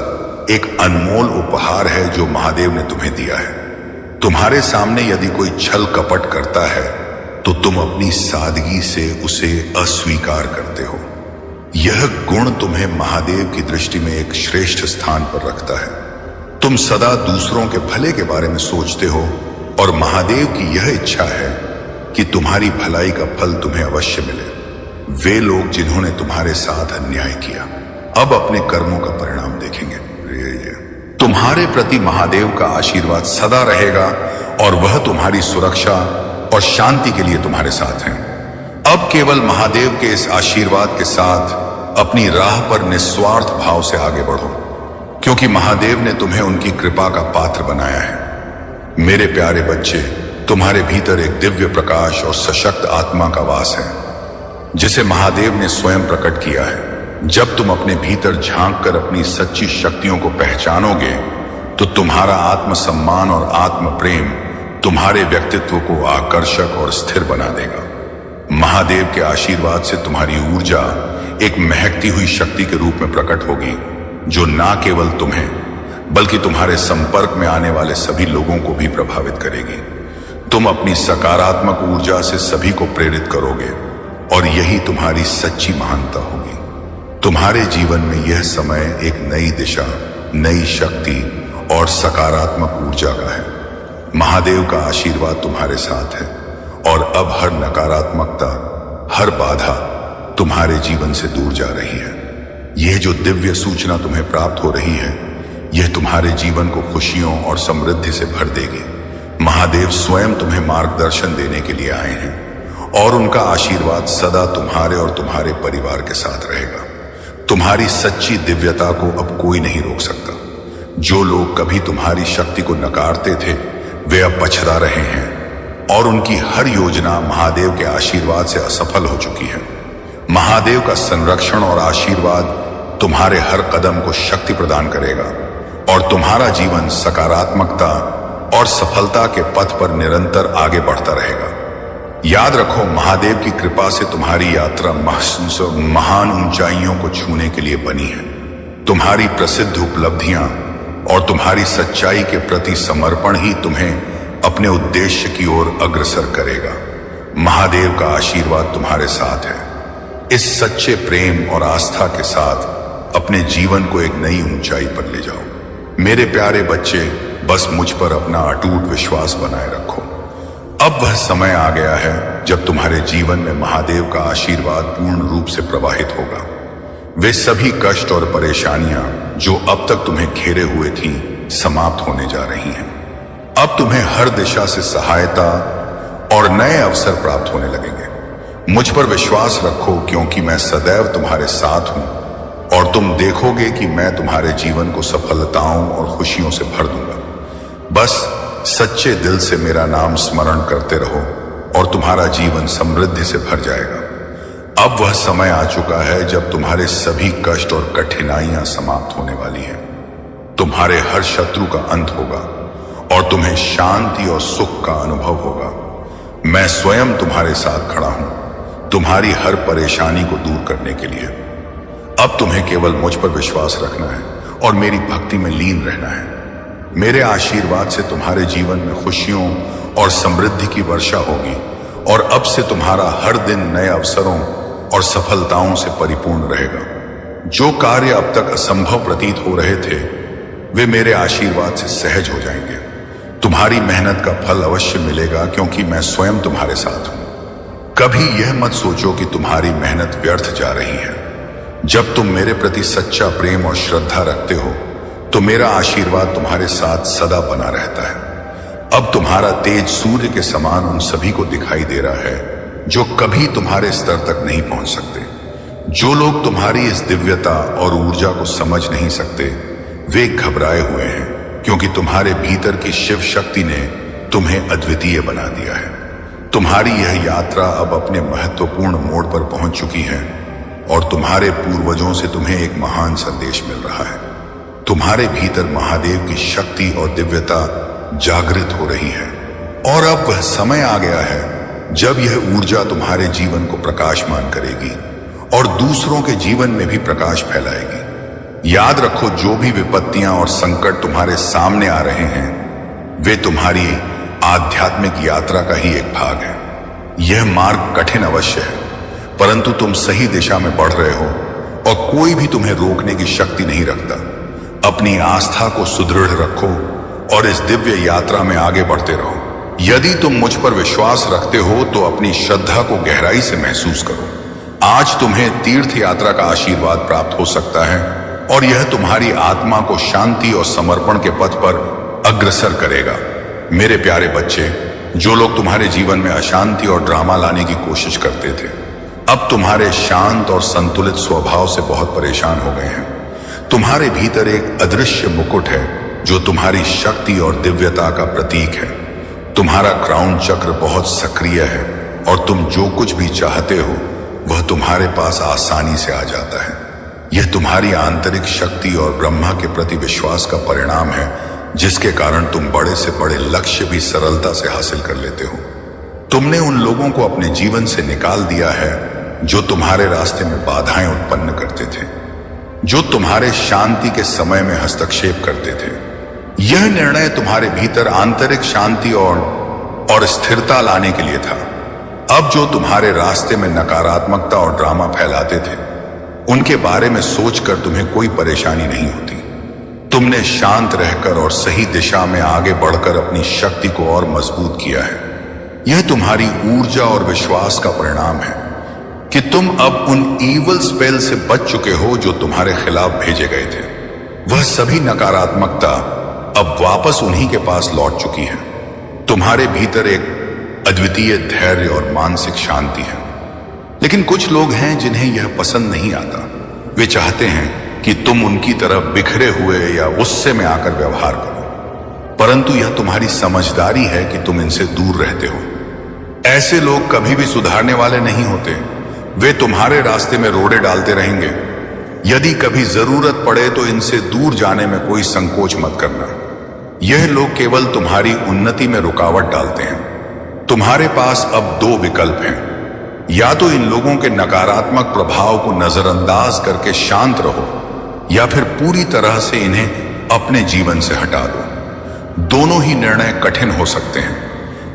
एक अनमोल उपहार है जो महादेव ने तुम्हें दिया है। तुम्हारे सामने यदि कोई छल कपट करता है तो तुम अपनी सादगी से उसे अस्वीकार करते हो। यह गुण तुम्हें महादेव की दृष्टि में एक श्रेष्ठ स्थान पर रखता है। तुम सदा दूसरों के भले के बारे में सोचते हो, और महादेव की यह इच्छा है कि तुम्हारी भलाई का फल तुम्हें अवश्य मिले। वे लोग जिन्होंने तुम्हारे साथ अन्याय किया, अब अपने कर्मों का परिणाम देखेंगे। तुम्हारे प्रति महादेव का आशीर्वाद सदा रहेगा, और वह तुम्हारी सुरक्षा और शांति के लिए तुम्हारे साथ हैं। अब केवल महादेव के इस आशीर्वाद के साथ अपनी राह पर निस्वार्थ भाव से आगे बढ़ो, क्योंकि महादेव ने तुम्हें उनकी कृपा का पात्र बनाया है। मेरे प्यारे बच्चे, तुम्हारे भीतर एक दिव्य प्रकाश और सशक्त आत्मा का वास है, जिसे महादेव ने स्वयं प्रकट किया है। जब तुम अपने भीतर झांक कर अपनी सच्ची शक्तियों को पहचानोगे, तो तुम्हारा आत्मसम्मान और आत्म प्रेम तुम्हारे व्यक्तित्व को आकर्षक और स्थिर बना देगा। महादेव के आशीर्वाद से तुम्हारी ऊर्जा एक महकती हुई शक्ति के रूप में प्रकट होगी, जो ना केवल तुम्हें बल्कि तुम्हारे संपर्क में आने वाले सभी लोगों को भी प्रभावित करेगी। तुम अपनी सकारात्मक ऊर्जा से सभी को प्रेरित करोगे, और यही तुम्हारी सच्ची महानता होगी। तुम्हारे जीवन में यह समय एक नई दिशा, नई शक्ति और सकारात्मक ऊर्जा का है। महादेव का आशीर्वाद तुम्हारे साथ है, और अब हर नकारात्मकता, हर बाधा तुम्हारे जीवन से दूर जा रही है। यह जो दिव्य सूचना तुम्हें प्राप्त हो रही है, यह तुम्हारे जीवन को खुशियों और समृद्धि से भर देगी। महादेव स्वयं तुम्हें मार्गदर्शन देने के लिए आए हैं, और उनका आशीर्वाद सदा तुम्हारे और तुम्हारे परिवार के साथ रहेगा। तुम्हारी सच्ची दिव्यता को अब कोई नहीं रोक सकता। जो लोग कभी तुम्हारी शक्ति को नकारते थे, वे अब पछता रहे हैं, और उनकी हर योजना महादेव के आशीर्वाद से असफल हो चुकी है। महादेव का संरक्षण और आशीर्वाद तुम्हारे हर कदम को शक्ति प्रदान करेगा, और तुम्हारा जीवन सकारात्मकता और सफलता के पथ पर निरंतर आगे बढ़ता रहेगा। याद रखो, महादेव की कृपा से तुम्हारी यात्रा महान ऊंचाइयों को छूने के लिए बनी है। तुम्हारी प्रसिद्ध उपलब्धियां और तुम्हारी सच्चाई के प्रति समर्पण ही तुम्हें अपने उद्देश्य की ओर अग्रसर करेगा। महादेव का आशीर्वाद तुम्हारे साथ है। इस सच्चे प्रेम और आस्था के साथ अपने जीवन को एक नई ऊंचाई पर ले जाओ। मेरे प्यारे बच्चे, बस मुझ पर अपना अटूट विश्वास बनाए रखो। अब वह समय आ गया है जब तुम्हारे जीवन में महादेव का आशीर्वाद पूर्ण रूप से प्रवाहित होगा। वे सभी कष्ट और परेशानियां जो अब तक तुम्हें घेरे हुए थीं, समाप्त होने जा रही हैं। अब तुम्हें हर दिशा से सहायता और नए अवसर प्राप्त होने लगेंगे। मुझ पर विश्वास रखो, क्योंकि मैं सदैव तुम्हारे साथ हूं, और तुम देखोगे कि मैं तुम्हारे जीवन को सफलताओं और खुशियों से भर दूंगा। बस सच्चे दिल से मेरा नाम स्मरण करते रहो, और तुम्हारा जीवन समृद्धि से भर जाएगा। अब वह समय आ चुका है जब तुम्हारे सभी कष्ट और कठिनाइयां समाप्त होने वाली हैं। तुम्हारे हर शत्रु का अंत होगा, और तुम्हें शांति और सुख का अनुभव होगा। मैं स्वयं तुम्हारे साथ खड़ा हूं, तुम्हारी हर परेशानी को दूर करने के लिए। अब तुम्हें केवल मुझ पर विश्वास रखना है, और मेरी भक्ति में लीन रहना है। मेरे आशीर्वाद से तुम्हारे जीवन में खुशियों और समृद्धि की वर्षा होगी और अब से तुम्हारा हर दिन नए अवसरों और सफलताओं से परिपूर्ण रहेगा। जो कार्य अब तक असंभव प्रतीत हो रहे थे वे मेरे आशीर्वाद से सहज हो जाएंगे। तुम्हारी मेहनत का फल अवश्य मिलेगा क्योंकि मैं स्वयं तुम्हारे साथ हूं। कभी यह मत सोचो कि तुम्हारी मेहनत व्यर्थ जा रही है। जब तुम मेरे प्रति सच्चा प्रेम और श्रद्धा रखते हो तो मेरा आशीर्वाद तुम्हारे साथ सदा बना रहता है। अब तुम्हारा तेज सूर्य के समान उन सभी को दिखाई दे रहा है जो कभी तुम्हारे स्तर तक नहीं पहुंच सकते। जो लोग तुम्हारी इस दिव्यता और ऊर्जा को समझ नहीं सकते वे घबराए हुए हैं क्योंकि तुम्हारे भीतर की शिव शक्ति ने तुम्हें अद्वितीय बना दिया है। तुम्हारी यह यात्रा अब अपने महत्वपूर्ण मोड़ पर पहुंच चुकी है और तुम्हारे पूर्वजों से तुम्हें एक महान संदेश मिल रहा है। तुम्हारे भीतर महादेव की शक्ति और दिव्यता जागृत हो रही है और अब वह समय आ गया है जब यह ऊर्जा तुम्हारे जीवन को प्रकाशमान करेगी और दूसरों के जीवन में भी प्रकाश फैलाएगी। याद रखो, जो भी विपत्तियां और संकट तुम्हारे सामने आ रहे हैं वे तुम्हारी आध्यात्मिक यात्रा का ही एक भाग है। यह मार्ग कठिन अवश्य है परंतु तुम सही दिशा में बढ़ रहे हो और कोई भी तुम्हें रोकने की शक्ति नहीं रखता। अपनी आस्था को सुदृढ़ रखो और इस दिव्य यात्रा में आगे बढ़ते रहो। यदि तुम मुझ पर विश्वास रखते हो तो अपनी श्रद्धा को गहराई से महसूस करो। आज तुम्हें तीर्थ यात्रा का आशीर्वाद प्राप्त हो सकता है और यह तुम्हारी आत्मा को शांति और समर्पण के पथ पर अग्रसर करेगा। मेरे प्यारे बच्चे, जो लोग तुम्हारे जीवन में अशांति और ड्रामा लाने की कोशिश करते थे अब तुम्हारे शांत और संतुलित स्वभाव से बहुत परेशान हो गए हैं। तुम्हारे भीतर एक अदृश्य मुकुट है जो तुम्हारी शक्ति और दिव्यता का प्रतीक है। तुम्हारा क्राउन चक्र बहुत सक्रिय है और तुम जो कुछ भी चाहते हो वह तुम्हारे पास आसानी से आ जाता है। यह तुम्हारी आंतरिक शक्ति और ब्रह्मा के प्रति विश्वास का परिणाम है जिसके कारण तुम बड़े से बड़े लक्ष्य भी सरलता से हासिल कर लेते हो। तुमने उन लोगों को अपने जीवन से निकाल दिया है जो तुम्हारे रास्ते में बाधाएं उत्पन्न करते थे, जो तुम्हारे शांति के समय में हस्तक्षेप करते थे। यह निर्णय तुम्हारे भीतर आंतरिक शांति और स्थिरता लाने के लिए था। अब जो तुम्हारे रास्ते में नकारात्मकता और ड्रामा फैलाते थे उनके बारे में सोचकर तुम्हें कोई परेशानी नहीं होती। तुमने शांत रहकर और सही दिशा में आगे बढ़कर अपनी शक्ति को और मजबूत किया है। यह तुम्हारी ऊर्जा और विश्वास का परिणाम है कि तुम अब उन ईवल स्पेल से बच चुके हो जो तुम्हारे खिलाफ भेजे गए थे। वह सभी नकारात्मकता अब वापस उन्हीं के पास लौट चुकी है। तुम्हारे भीतर एक अद्वितीय धैर्य और मानसिक शांति है। लेकिन कुछ लोग हैं जिन्हें यह पसंद नहीं आता। वे चाहते हैं कि तुम उनकी तरह बिखरे हुए या गुस्से में आकर व्यवहार करो, परंतु यह तुम्हारी समझदारी है कि तुम इनसे दूर रहते हो। ऐसे लोग कभी भी सुधारने वाले नहीं होते। वे तुम्हारे रास्ते में रोड़े डालते रहेंगे। यदि कभी जरूरत पड़े तो इनसे दूर जाने में कोई संकोच मत करना। यह लोग केवल तुम्हारी उन्नति में रुकावट डालते हैं। तुम्हारे पास अब दो विकल्प हैं, या तो इन लोगों के नकारात्मक प्रभाव को नजरअंदाज करके शांत रहो या फिर पूरी तरह से इन्हें अपने जीवन से हटा दो। दोनों ही निर्णय कठिन हो सकते हैं,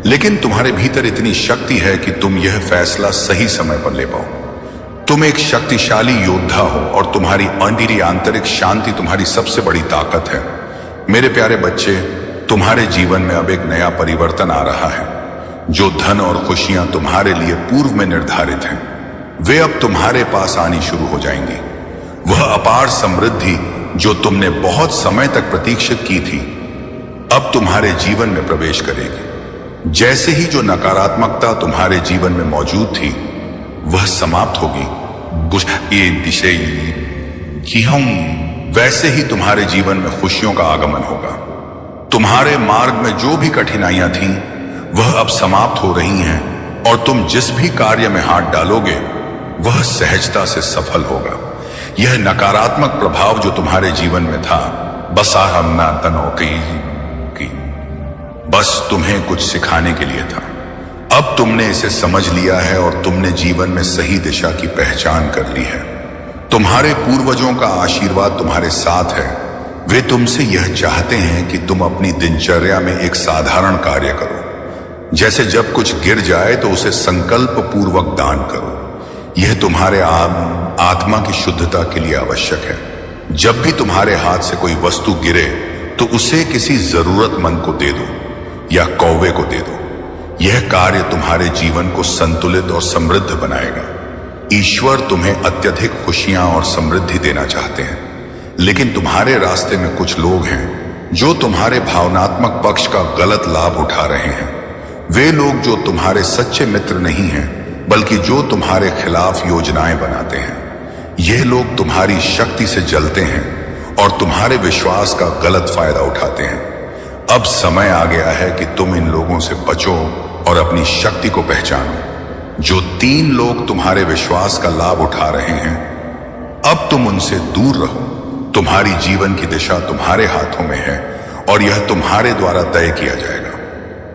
लेकिन तुम्हारे भीतर इतनी शक्ति है कि तुम यह फैसला सही समय पर ले पाओ। तुम एक शक्तिशाली योद्धा हो और तुम्हारी आंतरिक शांति तुम्हारी सबसे बड़ी ताकत है। मेरे प्यारे बच्चे, तुम्हारे जीवन में अब एक नया परिवर्तन आ रहा है। जो धन और खुशियां तुम्हारे लिए पूर्व में निर्धारित हैं वे अब तुम्हारे पास आनी शुरू हो जाएंगी। वह अपार समृद्धि जो तुमने बहुत समय तक प्रतीक्षित की थी अब तुम्हारे जीवन में प्रवेश करेगी। जैसे ही जो नकारात्मकता तुम्हारे जीवन में मौजूद थी वह समाप्त होगी, वैसे ही तुम्हारे जीवन में खुशियों का आगमन होगा। तुम्हारे मार्ग में जो भी कठिनाइयां थीं वह अब समाप्त हो रही हैं और तुम जिस भी कार्य में हाथ डालोगे वह सहजता से सफल होगा। यह नकारात्मक प्रभाव जो तुम्हारे जीवन में था बस तुम्हें कुछ सिखाने के लिए था। अब तुमने इसे समझ लिया है और तुमने जीवन में सही दिशा की पहचान कर ली है। तुम्हारे पूर्वजों का आशीर्वाद तुम्हारे साथ है वे तुमसे यह चाहते हैं कि तुम अपनी दिनचर्या में एक साधारण कार्य करो, जैसे जब कुछ गिर जाए तो उसे संकल्प पूर्वक दान करो। यह तुम्हारे आत्मा की शुद्धता के लिए आवश्यक है। जब भी तुम्हारे हाथ से कोई वस्तु गिरे तो उसे किसी जरूरतमंद को दे दो या कौवे को दे दो। यह कार्य तुम्हारे जीवन को संतुलित और समृद्ध बनाएगा। ईश्वर तुम्हें अत्यधिक खुशियां और समृद्धि देना चाहते हैं, लेकिन तुम्हारे रास्ते में कुछ लोग हैं जो तुम्हारे भावनात्मक पक्ष का गलत लाभ उठा रहे हैं। वे लोग जो तुम्हारे सच्चे मित्र नहीं हैं, बल्कि जो तुम्हारे खिलाफ योजनाएं बनाते हैं। यह लोग तुम्हारी शक्ति से जलते हैं और तुम्हारे विश्वास का गलत फायदा उठाते हैं। अब समय आ गया है कि तुम इन लोगों से बचो और अपनी शक्ति को पहचानो। जो 3 लोग तुम्हारे विश्वास का लाभ उठा रहे हैं, अब तुम उनसे दूर रहो। तुम्हारी जीवन की दिशा तुम्हारे हाथों में है और यह तुम्हारे द्वारा तय किया जाएगा।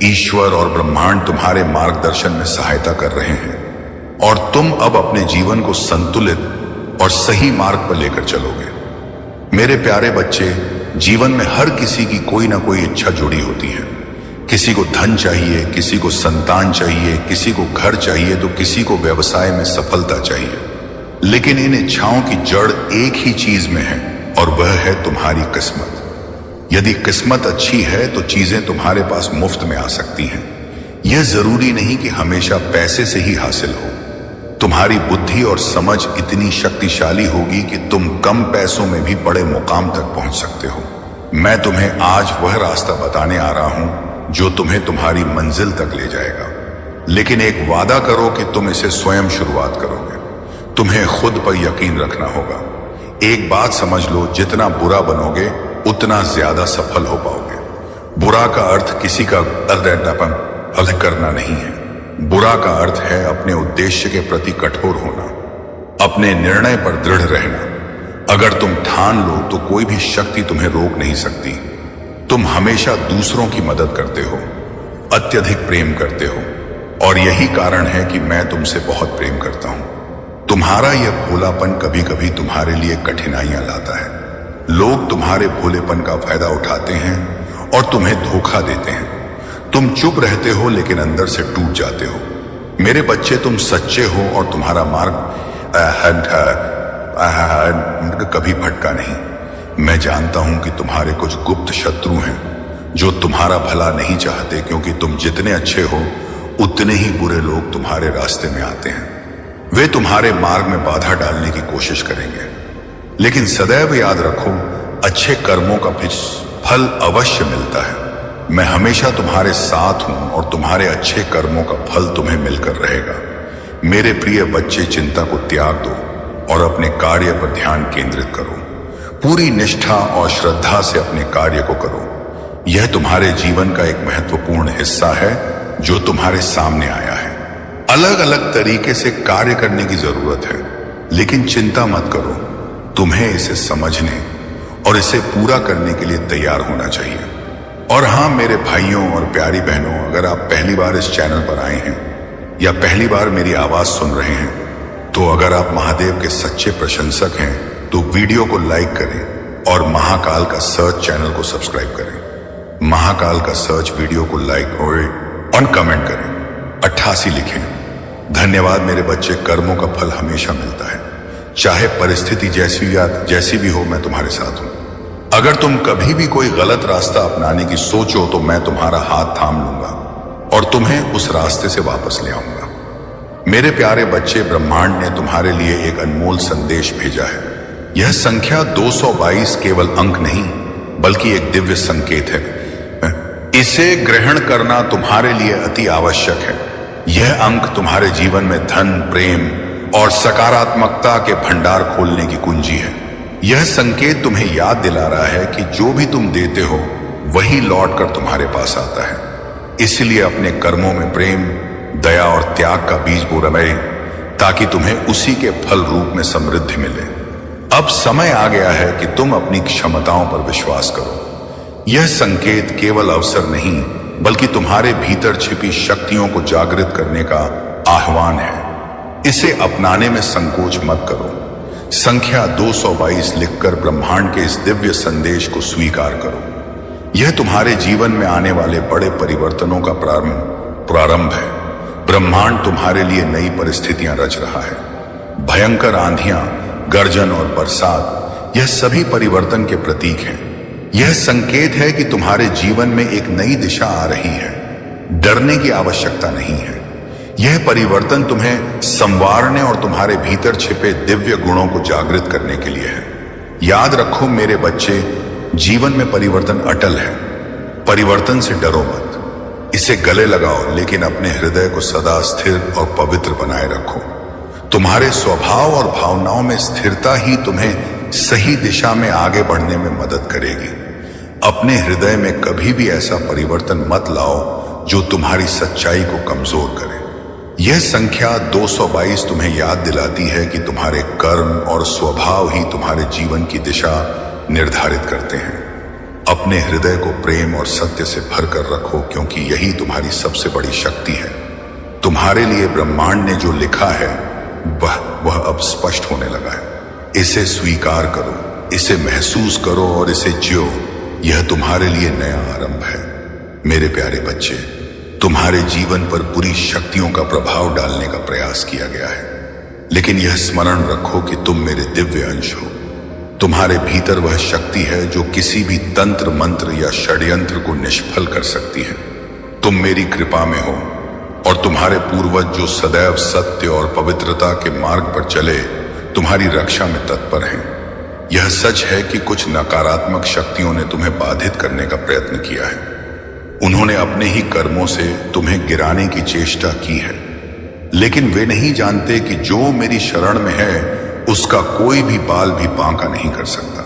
ईश्वर और ब्रह्मांड तुम्हारे मार्गदर्शन में सहायता कर रहे हैं और तुम अब अपने जीवन को संतुलित और सही मार्ग पर लेकर चलोगे। मेरे प्यारे बच्चे, जीवन में हर किसी की कोई ना कोई इच्छा जुड़ी होती है। किसी को धन चाहिए, किसी को संतान चाहिए, किसी को घर चाहिए, तो किसी को व्यवसाय में सफलता चाहिए। लेकिन इन इच्छाओं की जड़ एक ही चीज में है और वह है तुम्हारी किस्मत। यदि किस्मत अच्छी है तो चीजें तुम्हारे पास मुफ्त में आ सकती हैं। यह जरूरी नहीं कि हमेशा पैसे से ही हासिल हो। तुम्हारी बुद्धि और समझ इतनी शक्तिशाली होगी कि तुम कम पैसों में भी बड़े मुकाम तक पहुंच सकते हो। मैं तुम्हें आज वह रास्ता बताने आ रहा हूं जो तुम्हें तुम्हारी मंजिल तक ले जाएगा। लेकिन एक वादा करो कि तुम इसे स्वयं शुरुआत करोगे। तुम्हें खुद पर यकीन रखना होगा। एक बात समझ लो, जितना बुरा बनोगे उतना ज्यादा सफल हो पाओगे। बुरा का अर्थ किसी का अलग करना नहीं है। बुरा का अर्थ है अपने उद्देश्य के प्रति कठोर होना, अपने निर्णय पर दृढ़ रहना। अगर तुम ठान लो तो कोई भी शक्ति तुम्हें रोक नहीं सकती। तुम हमेशा दूसरों की मदद करते हो, अत्यधिक प्रेम करते हो, और यही कारण है कि मैं तुमसे बहुत प्रेम करता हूं। तुम्हारा यह भोलापन कभी कभी तुम्हारे लिए कठिनाइयां लाता है। लोग तुम्हारे भोलेपन का फायदा उठाते हैं और तुम्हें धोखा देते हैं। तुम चुप रहते हो लेकिन अंदर से टूट जाते हो। मेरे बच्चे, तुम सच्चे हो और तुम्हारा मार्ग कभी भटका नहीं। मैं जानता हूं कि तुम्हारे कुछ गुप्त शत्रु हैं जो तुम्हारा भला नहीं चाहते, क्योंकि तुम जितने अच्छे हो उतने ही बुरे लोग तुम्हारे रास्ते में आते हैं। वे तुम्हारे मार्ग में बाधा डालने की कोशिश करेंगे। लेकिन सदैव याद रखो, अच्छे कर्मों का फल अवश्य मिलता है। मैं हमेशा तुम्हारे साथ हूं और तुम्हारे अच्छे कर्मों का फल तुम्हें मिलकर रहेगा। मेरे प्रिय बच्चे, चिंता को त्याग दो और अपने कार्य पर ध्यान केंद्रित करो। पूरी निष्ठा और श्रद्धा से अपने कार्य को करो। यह तुम्हारे जीवन का एक महत्वपूर्ण हिस्सा है जो तुम्हारे सामने आया है। अलग अलग तरीके से कार्य करने की जरूरत है, लेकिन चिंता मत करो। तुम्हें इसे समझने और इसे पूरा करने के लिए तैयार होना चाहिए। और हाँ मेरे भाइयों और प्यारी बहनों, अगर आप पहली बार इस चैनल पर आए हैं या पहली बार मेरी आवाज सुन रहे हैं, तो अगर आप महादेव के सच्चे प्रशंसक हैं तो वीडियो को लाइक करें और महाकाल का सर्च चैनल को सब्सक्राइब करें। महाकाल का सर्च वीडियो को लाइक और कमेंट करें, 88 लिखें। धन्यवाद मेरे बच्चे। कर्मों का फल हमेशा मिलता है, चाहे परिस्थिति जैसी भी हो। मैं तुम्हारे साथ हूं। अगर तुम कभी भी कोई गलत रास्ता अपनाने की सोचो तो मैं तुम्हारा हाथ थाम लूंगा और तुम्हें उस रास्ते से वापस ले आऊंगा। मेरे प्यारे बच्चे, ब्रह्मांड ने तुम्हारे लिए एक अनमोल संदेश भेजा है। यह संख्या 222 केवल अंक नहीं, बल्कि एक दिव्य संकेत है। इसे ग्रहण करना तुम्हारे लिए अति आवश्यक है। यह अंक तुम्हारे जीवन में धन, प्रेम और सकारात्मकता के भंडार खोलने की कुंजी है। यह संकेत तुम्हें याद दिला रहा है कि जो भी तुम देते हो वही लौट कर तुम्हारे पास आता है। इसलिए अपने कर्मों में प्रेम, दया और त्याग का बीज बो रहे, ताकि तुम्हें उसी के फल रूप में समृद्धि मिले। अब समय आ गया है कि तुम अपनी क्षमताओं पर विश्वास करो। यह संकेत केवल अवसर नहीं, बल्कि तुम्हारे भीतर छिपी शक्तियों को जागृत करने का आह्वान है। इसे अपनाने में संकोच मत करो। संख्या 222 लिखकर ब्रह्मांड के इस दिव्य संदेश को स्वीकार करो। यह तुम्हारे जीवन में आने वाले बड़े परिवर्तनों का प्रारंभ है। ब्रह्मांड तुम्हारे लिए नई परिस्थितियां रच रहा है। भयंकर आंधियां, गर्जन और बरसात, यह सभी परिवर्तन के प्रतीक हैं। यह संकेत है कि तुम्हारे जीवन में एक नई दिशा आ रही है। डरने की आवश्यकता नहीं है। यह परिवर्तन तुम्हें संवारने और तुम्हारे भीतर छिपे दिव्य गुणों को जागृत करने के लिए है। याद रखो मेरे बच्चे, जीवन में परिवर्तन अटल है। परिवर्तन से डरो मत, इसे गले लगाओ, लेकिन अपने हृदय को सदा स्थिर और पवित्र बनाए रखो। तुम्हारे स्वभाव और भावनाओं में स्थिरता ही तुम्हें सही दिशा में आगे बढ़ने में मदद करेगी। अपने हृदय में कभी भी ऐसा परिवर्तन मत लाओ जो तुम्हारी सच्चाई को कमजोर करे। यह संख्या 222 तुम्हें याद दिलाती है कि तुम्हारे कर्म और स्वभाव ही तुम्हारे जीवन की दिशा निर्धारित करते हैं। अपने हृदय को प्रेम और सत्य से भरकर रखो, क्योंकि यही तुम्हारी सबसे बड़ी शक्ति है। तुम्हारे लिए ब्रह्मांड ने जो लिखा है वह अब स्पष्ट होने लगा है। इसे स्वीकार करो, इसे महसूस करो और इसे जियो। यह तुम्हारे लिए नया आरंभ है। मेरे प्यारे बच्चे, तुम्हारे जीवन पर बुरी शक्तियों का प्रभाव डालने का प्रयास किया गया है, लेकिन यह स्मरण रखो कि तुम मेरे दिव्य अंश हो। तुम्हारे भीतर वह शक्ति है जो किसी भी तंत्र मंत्र या षड्यंत्र को निष्फल कर सकती है। तुम मेरी कृपा में हो और तुम्हारे पूर्वज जो सदैव सत्य और पवित्रता के मार्ग पर चले तुम्हारी रक्षा में तत्पर हैं। यह सच है कि कुछ नकारात्मक शक्तियों ने तुम्हें बाधित करने का प्रयत्न किया है। उन्होंने अपने ही कर्मों से तुम्हें गिराने की चेष्टा की है, लेकिन वे नहीं जानते कि जो मेरी शरण में है उसका कोई भी बाल भी बांका नहीं कर सकता।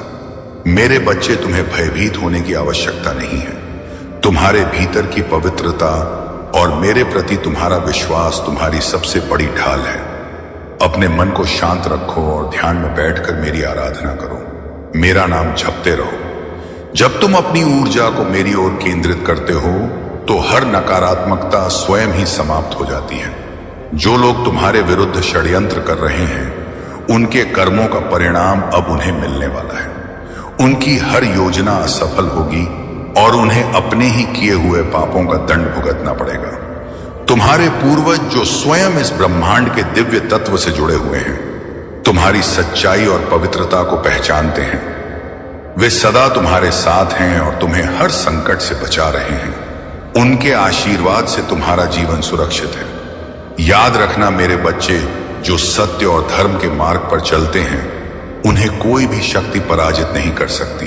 मेरे बच्चे, तुम्हें भयभीत होने की आवश्यकता नहीं है। तुम्हारे भीतर की पवित्रता और मेरे प्रति तुम्हारा विश्वास तुम्हारी सबसे बड़ी ढाल है। अपने मन को शांत रखो और ध्यान में बैठकर मेरी आराधना करो। मेरा नाम जपते रहो। जब तुम अपनी ऊर्जा को मेरी ओर केंद्रित करते हो तो हर नकारात्मकता स्वयं ही समाप्त हो जाती है। जो लोग तुम्हारे विरुद्ध षड्यंत्र कर रहे हैं उनके कर्मों का परिणाम अब उन्हें मिलने वाला है। उनकी हर योजना असफल होगी और उन्हें अपने ही किए हुए पापों का दंड भुगतना पड़ेगा। तुम्हारे पूर्वज जो स्वयं इस ब्रह्मांड के दिव्य तत्व से जुड़े हुए हैं, तुम्हारी सच्चाई और पवित्रता को पहचानते हैं। वे सदा तुम्हारे साथ हैं और तुम्हें हर संकट से बचा रहे हैं। उनके आशीर्वाद से तुम्हारा जीवन सुरक्षित है। याद रखना मेरे बच्चे, जो सत्य और धर्म के मार्ग पर चलते हैं उन्हें कोई भी शक्ति पराजित नहीं कर सकती।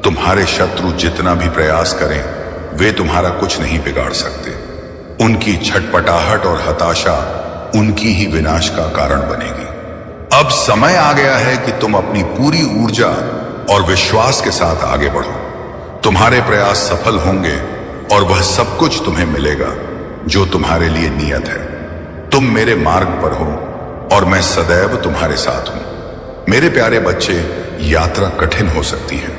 तुम्हारे शत्रु जितना भी प्रयास करें वे तुम्हारा कुछ नहीं बिगाड़ सकते। उनकी छटपटाहट और हताशा उनकी ही विनाश का कारण बनेगी। अब समय आ गया है कि तुम अपनी पूरी ऊर्जा और विश्वास के साथ आगे बढ़ो। तुम्हारे प्रयास सफल होंगे और वह सब कुछ तुम्हें मिलेगा जो तुम्हारे लिए नियत है। तुम मेरे मार्ग पर हो और मैं सदैव तुम्हारे साथ हूं। मेरे प्यारे बच्चे, यात्रा कठिन हो सकती है,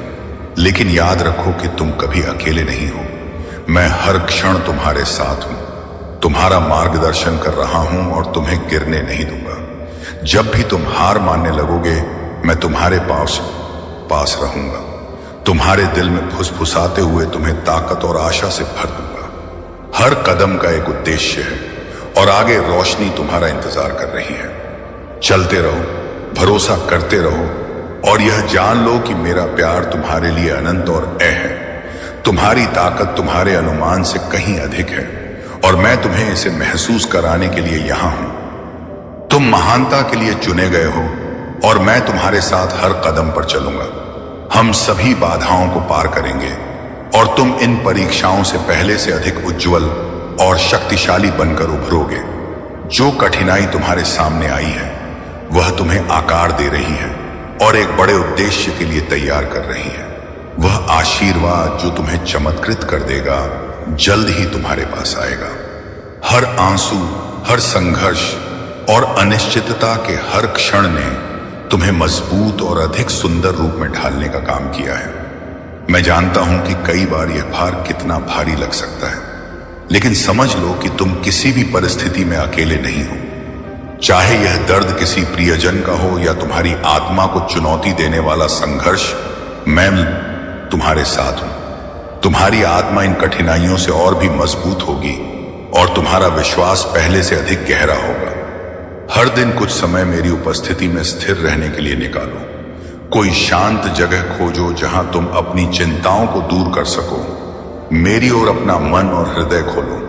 लेकिन याद रखो कि तुम कभी अकेले नहीं हो। मैं हर क्षण तुम्हारे साथ हूं, तुम्हारा मार्गदर्शन कर रहा हूं और तुम्हें गिरने नहीं दूंगा। जब भी तुम हार मानने लगोगे मैं तुम्हारे पास रहूंगा। तुम्हारे दिल में फुसफुसाते हुए तुम्हें ताकत और आशा से भर दूंगा। हर कदम का एक उद्देश्य है और आगे रोशनी तुम्हारा इंतजार कर रही है। चलते रहो, भरोसा करते रहो और यह जान लो कि मेरा प्यार तुम्हारे लिए अनंत और अ है। तुम्हारी ताकत तुम्हारे अनुमान से कहीं अधिक है और मैं तुम्हें इसे महसूस कराने के लिए यहां हूं। तुम महानता के लिए चुने गए हो और मैं तुम्हारे साथ हर कदम पर चलूंगा। हम सभी बाधाओं को पार करेंगे और तुम इन परीक्षाओं से पहले से अधिक उज्जवल और शक्तिशाली बनकर उभरोगे। जो कठिनाई तुम्हारे सामने आई है वह तुम्हें आकार दे रही है और एक बड़े उद्देश्य के लिए तैयार कर रही है। वह आशीर्वाद जो तुम्हें चमत्कृत कर देगा जल्द ही तुम्हारे पास आएगा। हर आंसू, हर संघर्ष और अनिश्चितता के हर क्षण ने तुम्हें मजबूत और अधिक सुंदर रूप में ढालने का काम किया है। मैं जानता हूं कि कई बार यह भार कितना भारी लग सकता है, लेकिन समझ लो कि तुम किसी भी परिस्थिति में अकेले नहीं हो। चाहे यह दर्द किसी प्रियजन का हो या तुम्हारी आत्मा को चुनौती देने वाला संघर्ष, मैं तुम्हारे साथ हूं। तुम्हारी आत्मा इन कठिनाइयों से और भी मजबूत होगी और तुम्हारा विश्वास पहले से अधिक गहरा होगा। हर दिन कुछ समय मेरी उपस्थिति में स्थिर रहने के लिए निकालो। कोई शांत जगह खोजो जहां तुम अपनी चिंताओं को दूर कर सको। मेरी ओर अपना मन और हृदय खोलो।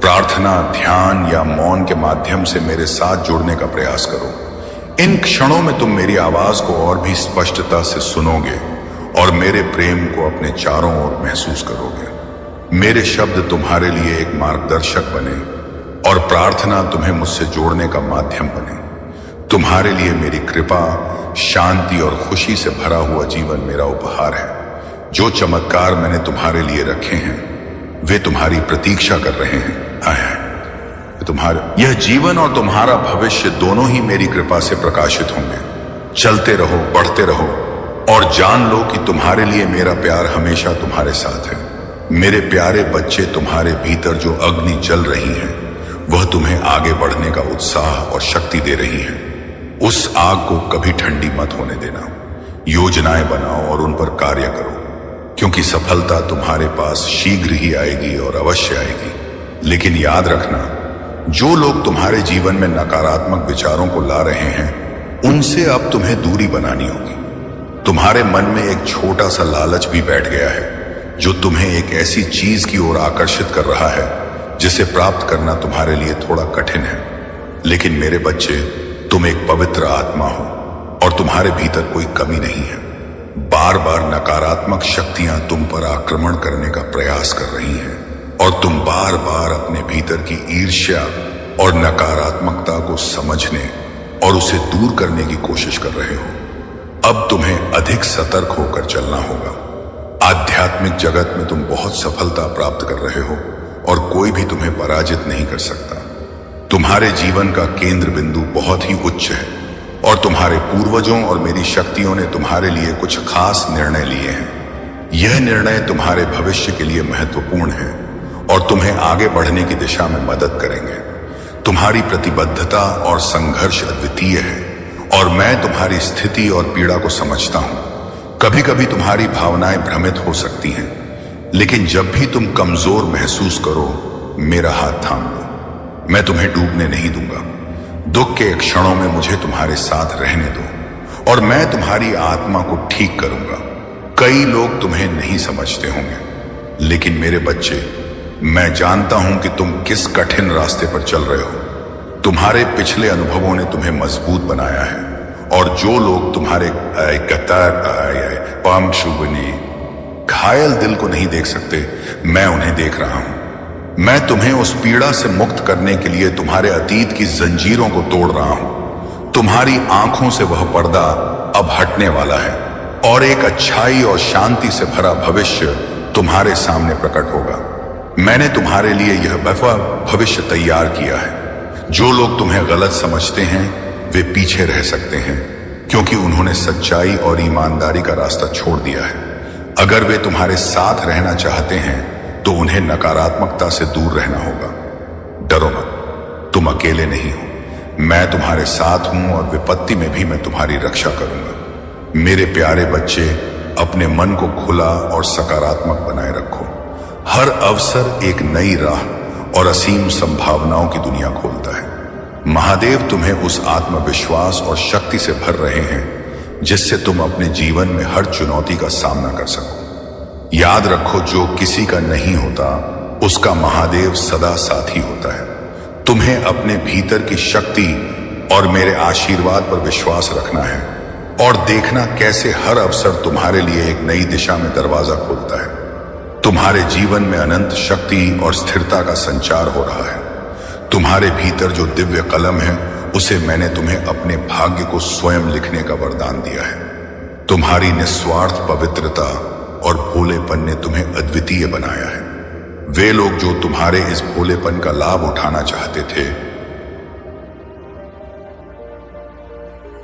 प्रार्थना, ध्यान या मौन के माध्यम से मेरे साथ जुड़ने का प्रयास करो। इन क्षणों में तुम मेरी आवाज को और भी स्पष्टता से सुनोगे और मेरे प्रेम को अपने चारों ओर महसूस करोगे। मेरे शब्द तुम्हारे लिए एक मार्गदर्शक बने और प्रार्थना तुम्हें मुझसे जोड़ने का माध्यम बने। तुम्हारे लिए मेरी कृपा, शांति और खुशी से भरा हुआ जीवन मेरा उपहार है। जो चमत्कार मैंने तुम्हारे लिए रखे हैं वे तुम्हारी प्रतीक्षा कर रहे हैं। तुम्हारे यह जीवन और तुम्हारा भविष्य दोनों ही मेरी कृपा से प्रकाशित होंगे। चलते रहो, बढ़ते रहो और जान लो कि तुम्हारे लिए मेरा प्यार हमेशा तुम्हारे साथ है। मेरे प्यारे बच्चे, तुम्हारे भीतर जो अग्नि जल रही है वह तुम्हें आगे बढ़ने का उत्साह और शक्ति दे रही है। उस आग को कभी ठंडी मत होने देना। योजनाएं बनाओ और उन पर कार्य करो, क्योंकि सफलता तुम्हारे पास शीघ्र ही आएगी और अवश्य आएगी। लेकिन याद रखना, जो लोग तुम्हारे जीवन में नकारात्मक विचारों को ला रहे हैं उनसे अब तुम्हें दूरी बनानी होगी। तुम्हारे मन में एक छोटा सा लालच भी बैठ गया है जो तुम्हें एक ऐसी चीज की ओर आकर्षित कर रहा है जिसे प्राप्त करना तुम्हारे लिए थोड़ा कठिन है। लेकिन मेरे बच्चे, तुम एक पवित्र आत्मा हो और तुम्हारे भीतर कोई कमी नहीं है। बार बार नकारात्मक शक्तियां तुम पर आक्रमण करने का प्रयास कर रही हैं और तुम बार बार अपने भीतर की ईर्ष्या और नकारात्मकता को समझने और उसे दूर करने की कोशिश कर रहे हो। अब तुम्हें अधिक सतर्क होकर चलना होगा। आध्यात्मिक जगत में तुम बहुत सफलता प्राप्त कर रहे हो और कोई भी तुम्हें पराजित नहीं कर सकता। तुम्हारे जीवन का केंद्र बिंदु बहुत ही उच्च है और तुम्हारे पूर्वजों और मेरी शक्तियों ने तुम्हारे लिए कुछ खास निर्णय लिए हैं। यह निर्णय तुम्हारे भविष्य के लिए महत्वपूर्ण है और तुम्हें आगे बढ़ने की दिशा में मदद करेंगे। तुम्हारी प्रतिबद्धता और संघर्ष अद्वितीय है और मैं तुम्हारी स्थिति और पीड़ा को समझता हूं। कभी कभी तुम्हारी भावनाएं भ्रमित हो सकती हैं, लेकिन जब भी तुम कमजोर महसूस करो, मेरा हाथ थाम लो। मैं तुम्हें डूबने नहीं दूंगा। दुख के क्षणों में मुझे तुम्हारे साथ रहने दो और मैं तुम्हारी आत्मा को ठीक करूंगा। कई लोग तुम्हें नहीं समझते होंगे, लेकिन मेरे बच्चे, मैं जानता हूं कि तुम किस कठिन रास्ते पर चल रहे हो। तुम्हारे पिछले अनुभवों ने तुम्हें मजबूत बनाया है और जो लोग तुम्हारे घायल दिल को नहीं देख सकते, मैं उन्हें देख रहा हूं। मैं तुम्हें उस पीड़ा से मुक्त करने के लिए तुम्हारे अतीत की जंजीरों को तोड़ रहा हूं। तुम्हारी आंखों से वह पर्दा अब हटने वाला है और एक अच्छाई और शांति से भरा भविष्य तुम्हारे सामने प्रकट होगा। मैंने तुम्हारे लिए यह भविष्य तैयार किया है। जो लोग तुम्हें गलत समझते हैं वे पीछे रह सकते हैं, क्योंकि उन्होंने सच्चाई और ईमानदारी का रास्ता छोड़ दिया है। अगर वे तुम्हारे साथ रहना चाहते हैं तो उन्हें नकारात्मकता से दूर रहना होगा। डरो मत, तुम अकेले नहीं हो। मैं तुम्हारे साथ हूं और विपत्ति में भी मैं तुम्हारी रक्षा करूंगा। मेरे प्यारे बच्चे, अपने मन को खुला और सकारात्मक बनाए रखो। हर अवसर एक नई राह और असीम संभावनाओं की दुनिया खोलता है। महादेव तुम्हें उस आत्मविश्वास और शक्ति से भर रहे हैं जिससे तुम अपने जीवन में हर चुनौती का सामना कर सको। याद रखो, जो किसी का नहीं होता उसका महादेव सदा साथी होता है। तुम्हें अपने भीतर की शक्ति और मेरे आशीर्वाद पर विश्वास रखना है और देखना कैसे हर अवसर तुम्हारे लिए एक नई दिशा में दरवाजा खोलता है। तुम्हारे जीवन में अनंत शक्ति और स्थिरता का संचार हो रहा है। तुम्हारे भीतर जो दिव्य कलम है उसे मैंने तुम्हें अपने भाग्य को स्वयं लिखने का वरदान दिया है। तुम्हारी निस्वार्थ पवित्रता और भोलेपन ने तुम्हें अद्वितीय बनाया है। वे लोग जो तुम्हारे इस भोलेपन का लाभ उठाना चाहते थे,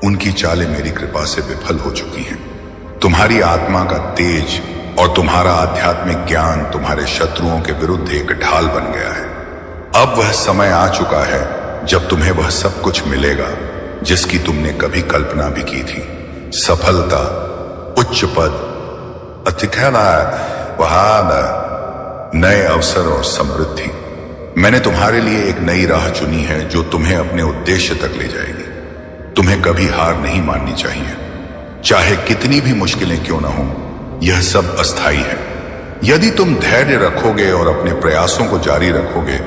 उनकी चालें मेरी कृपा से विफल हो चुकी हैं। तुम्हारी आत्मा का तेज और तुम्हारा आध्यात्मिक ज्ञान तुम्हारे शत्रुओं के विरुद्ध एक ढाल बन गया है। अब वह समय आ चुका है जब तुम्हें वह सब कुछ मिलेगा जिसकी तुमने कभी कल्पना भी की थी। सफलता, उच्च पद, नए अवसर और समृद्धि। मैंने तुम्हारे लिए एक नई राह चुनी है जो तुम्हें अपने उद्देश्य तक ले जाएगी। तुम्हें कभी हार नहीं माननी चाहिए, चाहे कितनी भी मुश्किलें क्यों ना हो। यह सब अस्थाई है। यदि तुम धैर्य रखोगे और अपने प्रयासों को जारी रखोगे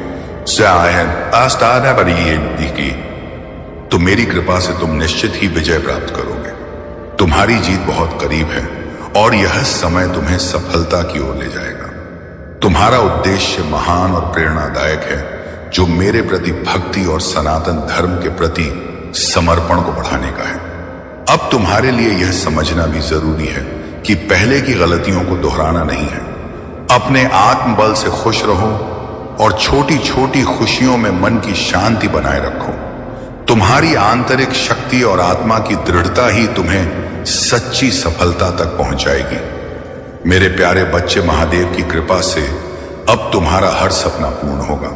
तो मेरी कृपा से तुम निश्चित ही विजय प्राप्त करोगे। तुम्हारी जीत बहुत करीब है और यह समय तुम्हें सफलता की ओर ले जाएगा। तुम्हारा उद्देश्य महान और प्रेरणादायक है, जो मेरे प्रति भक्ति और सनातन धर्म के प्रति समर्पण को बढ़ाने का है। अब तुम्हारे लिए यह समझना भी जरूरी है कि पहले की गलतियों को दोहराना नहीं है। अपने आत्मबल से खुश रहो और छोटी छोटी खुशियों में मन की शांति बनाए रखो। तुम्हारी आंतरिक शक्ति और आत्मा की दृढ़ता ही तुम्हें सच्ची सफलता तक पहुंचाएगी। मेरे प्यारे बच्चे, महादेव की कृपा से अब तुम्हारा हर सपना पूर्ण होगा।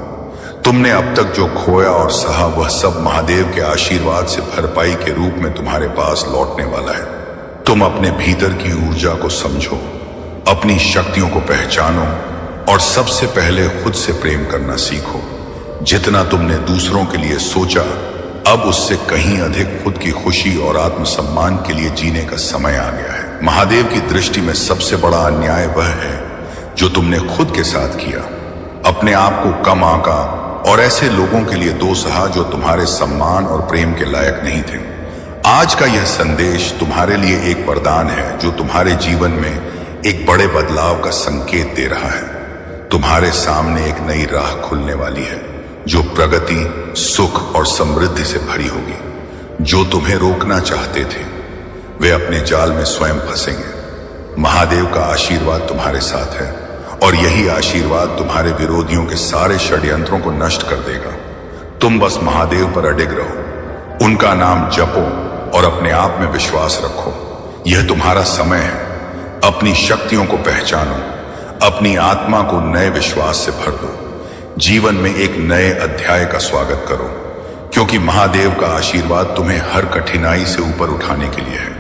तुमने अब तक जो खोया और सहा वह सब महादेव के आशीर्वाद से भरपाई के रूप में तुम्हारे पास लौटने वाला है। तुम अपने भीतर की ऊर्जा को समझो, अपनी शक्तियों को पहचानो और सबसे पहले खुद से प्रेम करना सीखो। जितना तुमने दूसरों के लिए सोचा, अब उससे कहीं अधिक खुद की खुशी और आत्मसम्मान के लिए जीने का समय आ गया है। महादेव की दृष्टि में सबसे बड़ा अन्याय वह है जो तुमने खुद के साथ किया। अपने आप को कम आंका और ऐसे लोगों के लिए दोष सहा जो तुम्हारे सम्मान और प्रेम के लायक नहीं थे। आज का यह संदेश तुम्हारे लिए एक वरदान है जो तुम्हारे जीवन में एक बड़े बदलाव का संकेत दे रहा है। तुम्हारे सामने एक नई राह खुलने वाली है जो प्रगति, सुख और समृद्धि से भरी होगी। जो तुम्हें रोकना चाहते थे वे अपने जाल में स्वयं फंसेंगे। महादेव का आशीर्वाद तुम्हारे साथ है और यही आशीर्वाद तुम्हारे विरोधियों के सारे षड्यंत्रों को नष्ट कर देगा। तुम बस महादेव पर अडिग रहो, उनका नाम जपो और अपने आप में विश्वास रखो। यह तुम्हारा समय है। अपनी शक्तियों को पहचानो, अपनी आत्मा को नए विश्वास से भर दो। जीवन में एक नए अध्याय का स्वागत करो, क्योंकि महादेव का आशीर्वाद तुम्हें हर कठिनाई से ऊपर उठाने के लिए है।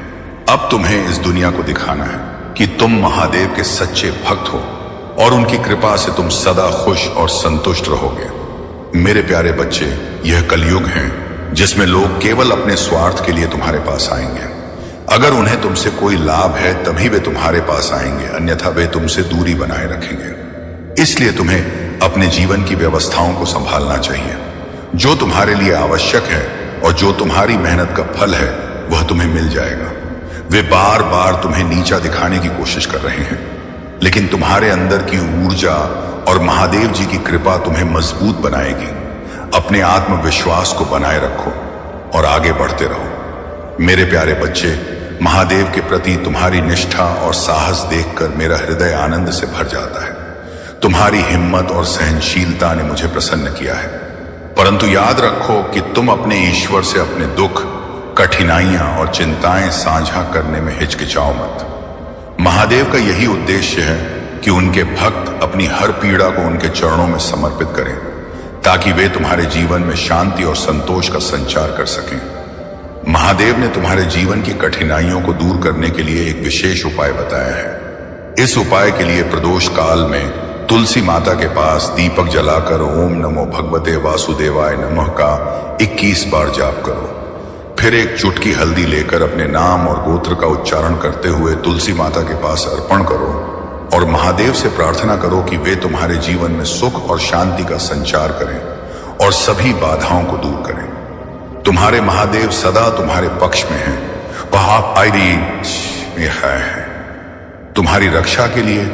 अब तुम्हें इस दुनिया को दिखाना है कि तुम महादेव के सच्चे भक्त हो और उनकी कृपा से तुम सदा खुश और संतुष्ट रहोगे। मेरे प्यारे बच्चे, यह कलयुग है जिसमें लोग केवल अपने स्वार्थ के लिए तुम्हारे पास आएंगे। अगर उन्हें तुमसे कोई लाभ है तभी वे तुम्हारे पास आएंगे, अन्यथा वे तुमसे दूरी बनाए रखेंगे। इसलिए तुम्हें अपने जीवन की व्यवस्थाओं को संभालना चाहिए। जो तुम्हारे लिए आवश्यक है और जो तुम्हारी मेहनत का फल है वह तुम्हें मिल जाएगा। वे बार बार तुम्हें नीचा दिखाने की कोशिश कर रहे हैं, लेकिन तुम्हारे अंदर की ऊर्जा और महादेव जी की कृपा तुम्हें मजबूत बनाएगी। अपने आत्मविश्वास को बनाए रखो और आगे बढ़ते रहो। मेरे प्यारे बच्चे, महादेव के प्रति तुम्हारी निष्ठा और साहस देखकर मेरा हृदय आनंद से भर जाता है। तुम्हारी हिम्मत और सहनशीलता ने मुझे प्रसन्न किया है। परंतु याद रखो कि तुम अपने ईश्वर से अपने दुख, कठिनाइयां और चिंताएं साझा करने में हिचकिचाओ मत। महादेव का यही उद्देश्य है कि उनके भक्त अपनी हर पीड़ा को उनके चरणों में समर्पित करें, ताकि वे तुम्हारे जीवन में शांति और संतोष का संचार कर सकें। महादेव ने तुम्हारे जीवन की कठिनाइयों को दूर करने के लिए एक विशेष उपाय बताया है। इस उपाय के लिए प्रदोष काल में तुलसी माता के पास दीपक जलाकर ओम नमो भगवते वासुदेवाय नमः का 21 बार जाप करो। फिर एक चुटकी हल्दी लेकर अपने नाम और गोत्र का उच्चारण करते हुए तुलसी माता के पास अर्पण करो और महादेव से प्रार्थना करो कि वे तुम्हारे जीवन में सुख और शांति का संचार करें और सभी बाधाओं को दूर करें। तुम्हारे महादेव सदा तुम्हारे पक्ष में हैं। वह है तुम्हारी रक्षा के लिए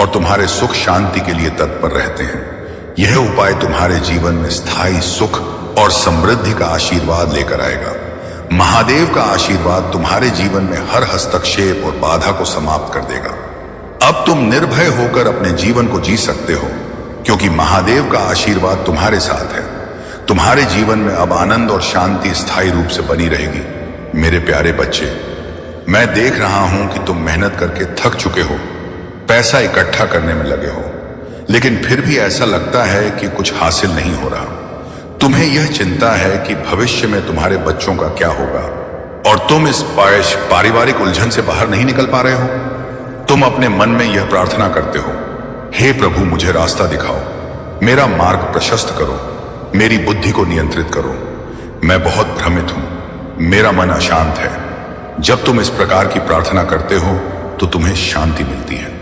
और तुम्हारे सुख शांति के लिए तत्पर रहते हैं। यह उपाय तुम्हारे जीवन में स्थायी सुख और समृद्धि का आशीर्वाद लेकर आएगा। महादेव का आशीर्वाद तुम्हारे जीवन में हर हस्तक्षेप और बाधा को समाप्त कर देगा। अब तुम निर्भय होकर अपने जीवन को जी सकते हो, क्योंकि महादेव का आशीर्वाद तुम्हारे साथ है। तुम्हारे जीवन में अब आनंद और शांति स्थायी रूप से बनी रहेगी। मेरे प्यारे बच्चे, मैं देख रहा हूं कि तुम मेहनत करके थक चुके हो, पैसा इकट्ठा करने में लगे हो, लेकिन फिर भी ऐसा लगता है कि कुछ हासिल नहीं हो रहा। तुम्हें यह चिंता है कि भविष्य में तुम्हारे बच्चों का क्या होगा और तुम इस पारिवारिक उलझन से बाहर नहीं निकल पा रहे हो। तुम अपने मन में यह प्रार्थना करते हो, हे प्रभु मुझे रास्ता दिखाओ, मेरा मार्ग प्रशस्त करो, मेरी बुद्धि को नियंत्रित करो। मैं बहुत भ्रमित हूं, मेरा मन अशांत है। जब तुम इस प्रकार की प्रार्थना करते हो तो तुम्हें शांति मिलती है,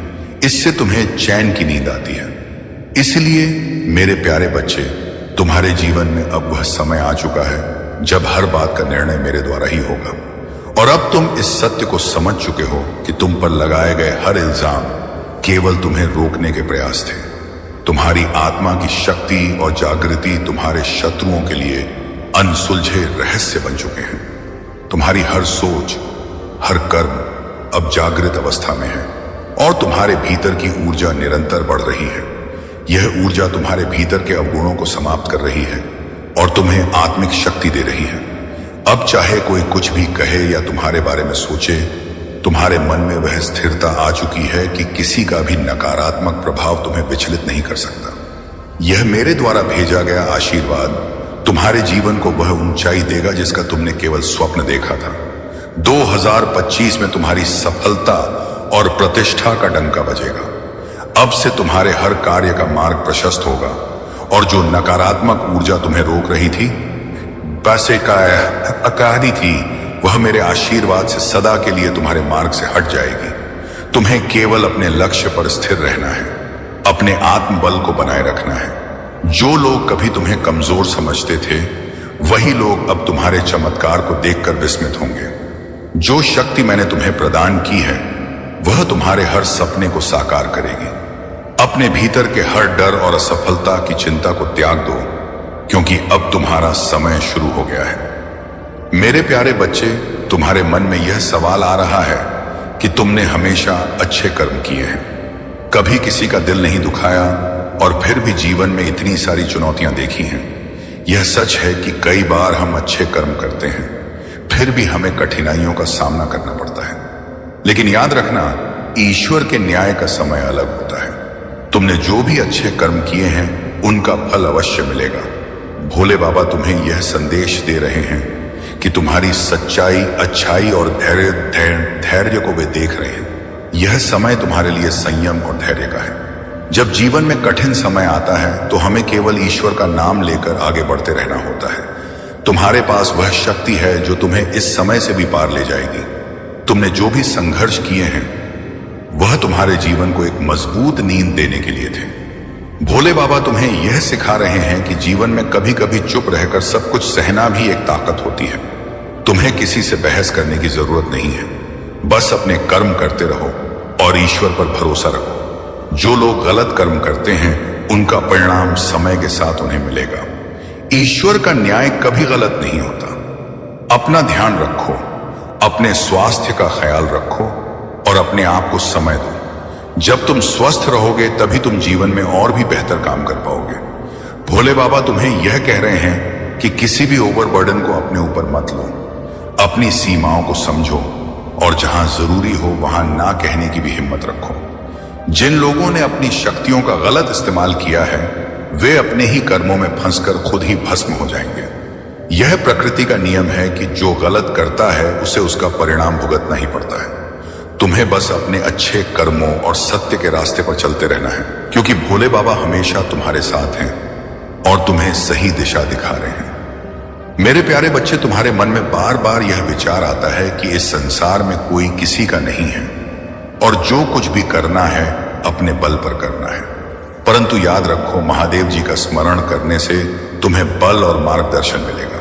इससे तुम्हें चैन की नींद आती है। इसलिए मेरे प्यारे बच्चे, तुम्हारे जीवन में अब वह समय आ चुका है जब हर बात का निर्णय मेरे द्वारा ही होगा। और अब तुम इस सत्य को समझ चुके हो कि तुम पर लगाए गए हर इल्जाम केवल तुम्हें रोकने के प्रयास थे। तुम्हारी आत्मा की शक्ति और जागृति तुम्हारे शत्रुओं के लिए अनसुलझे रहस्य बन चुके हैं। तुम्हारी हर सोच, हर कर्म अब जागृत अवस्था में है और तुम्हारे भीतर की ऊर्जा निरंतर बढ़ रही है। यह ऊर्जा तुम्हारे भीतर के अवगुणों को समाप्त कर रही है और तुम्हें आत्मिक शक्ति दे रही है। अब चाहे कोई कुछ भी कहे या तुम्हारे बारे में सोचे, तुम्हारे मन में वह स्थिरता आ चुकी है कि किसी का भी नकारात्मक प्रभाव तुम्हें विचलित नहीं कर सकता। यह मेरे द्वारा भेजा गया आशीर्वाद तुम्हारे जीवन को वह ऊंचाई देगा जिसका तुमने केवल स्वप्न देखा था। 2025 में तुम्हारी सफलता और प्रतिष्ठा का डंका बजेगा। अब से तुम्हारे हर कार्य का मार्ग प्रशस्त होगा और जो नकारात्मक ऊर्जा तुम्हें रोक रही थी, बस एक अकादी थी, वह मेरे आशीर्वाद से सदा के लिए तुम्हारे मार्ग से हट जाएगी। तुम्हें केवल अपने लक्ष्य पर स्थिर रहना है, अपने आत्मबल को बनाए रखना है। जो लोग कभी तुम्हें कमजोर समझते थे, वही लोग अब तुम्हारे चमत्कार को देखकर विस्मित होंगे। जो शक्ति मैंने तुम्हें प्रदान की है, वह तुम्हारे हर सपने को साकार करेगी। अपने भीतर के हर डर और असफलता की चिंता को त्याग दो, क्योंकि अब तुम्हारा समय शुरू हो गया है। मेरे प्यारे बच्चे, तुम्हारे मन में यह सवाल आ रहा है कि तुमने हमेशा अच्छे कर्म किए हैं, कभी किसी का दिल नहीं दुखाया और फिर भी जीवन में इतनी सारी चुनौतियां देखी हैं। यह सच है कि कई बार हम अच्छे कर्म करते हैं, फिर भी हमें कठिनाइयों का सामना करना पड़ता है। लेकिन याद रखना, ईश्वर के न्याय का समय अलग होता है। तुमने जो भी अच्छे कर्म किए हैं, उनका फल अवश्य मिलेगा। भोले बाबा तुम्हें यह संदेश दे रहे हैं कि तुम्हारी सच्चाई, अच्छाई और धैर्य को वे देख रहे हैं। यह समय तुम्हारे लिए संयम और धैर्य का है। जब जीवन में कठिन समय आता है तो हमें केवल ईश्वर का नाम लेकर आगे बढ़ते रहना होता है। तुम्हारे पास वह शक्ति है जो तुम्हें इस समय से भी पार ले जाएगी। तुमने जो भी संघर्ष किए हैं, वह तुम्हारे जीवन को एक मजबूत नींद देने के लिए थे। भोले बाबा तुम्हें यह सिखा रहे हैं कि जीवन में कभी कभी चुप रहकर सब कुछ सहना भी एक ताकत होती है। तुम्हें किसी से बहस करने की जरूरत नहीं है, बस अपने कर्म करते रहो और ईश्वर पर भरोसा रखो। जो लोग गलत कर्म करते हैं, उनका परिणाम समय के साथ उन्हें मिलेगा। ईश्वर का न्याय कभी गलत नहीं होता। अपना ध्यान रखो, अपने स्वास्थ्य का ख्याल रखो और अपने आप को समय दो। जब तुम स्वस्थ रहोगे तभी तुम जीवन में और भी बेहतर काम कर पाओगे। भोले बाबा तुम्हें यह कह रहे हैं कि किसी भी ओवरबर्डन को अपने ऊपर मत लो। अपनी सीमाओं को समझो और जहां जरूरी हो वहां ना कहने की भी हिम्मत रखो। जिन लोगों ने अपनी शक्तियों का गलत इस्तेमाल किया है, वे अपने ही कर्मों में फंसकर खुद ही भस्म हो जाएंगे। यह प्रकृति का नियम है कि जो गलत करता है उसे उसका परिणाम भुगतना ही पड़ता है। तुम्हें बस अपने अच्छे कर्मों और सत्य के रास्ते पर चलते रहना है, क्योंकि भोले बाबा हमेशा तुम्हारे साथ हैं और तुम्हें सही दिशा दिखा रहे हैं। मेरे प्यारे बच्चे, तुम्हारे मन में बार बार यह विचार आता है कि इस संसार में कोई किसी का नहीं है और जो कुछ भी करना है अपने बल पर करना है। परंतु याद रखो, महादेव जी का स्मरण करने से तुम्हें बल और मार्गदर्शन मिलेगा।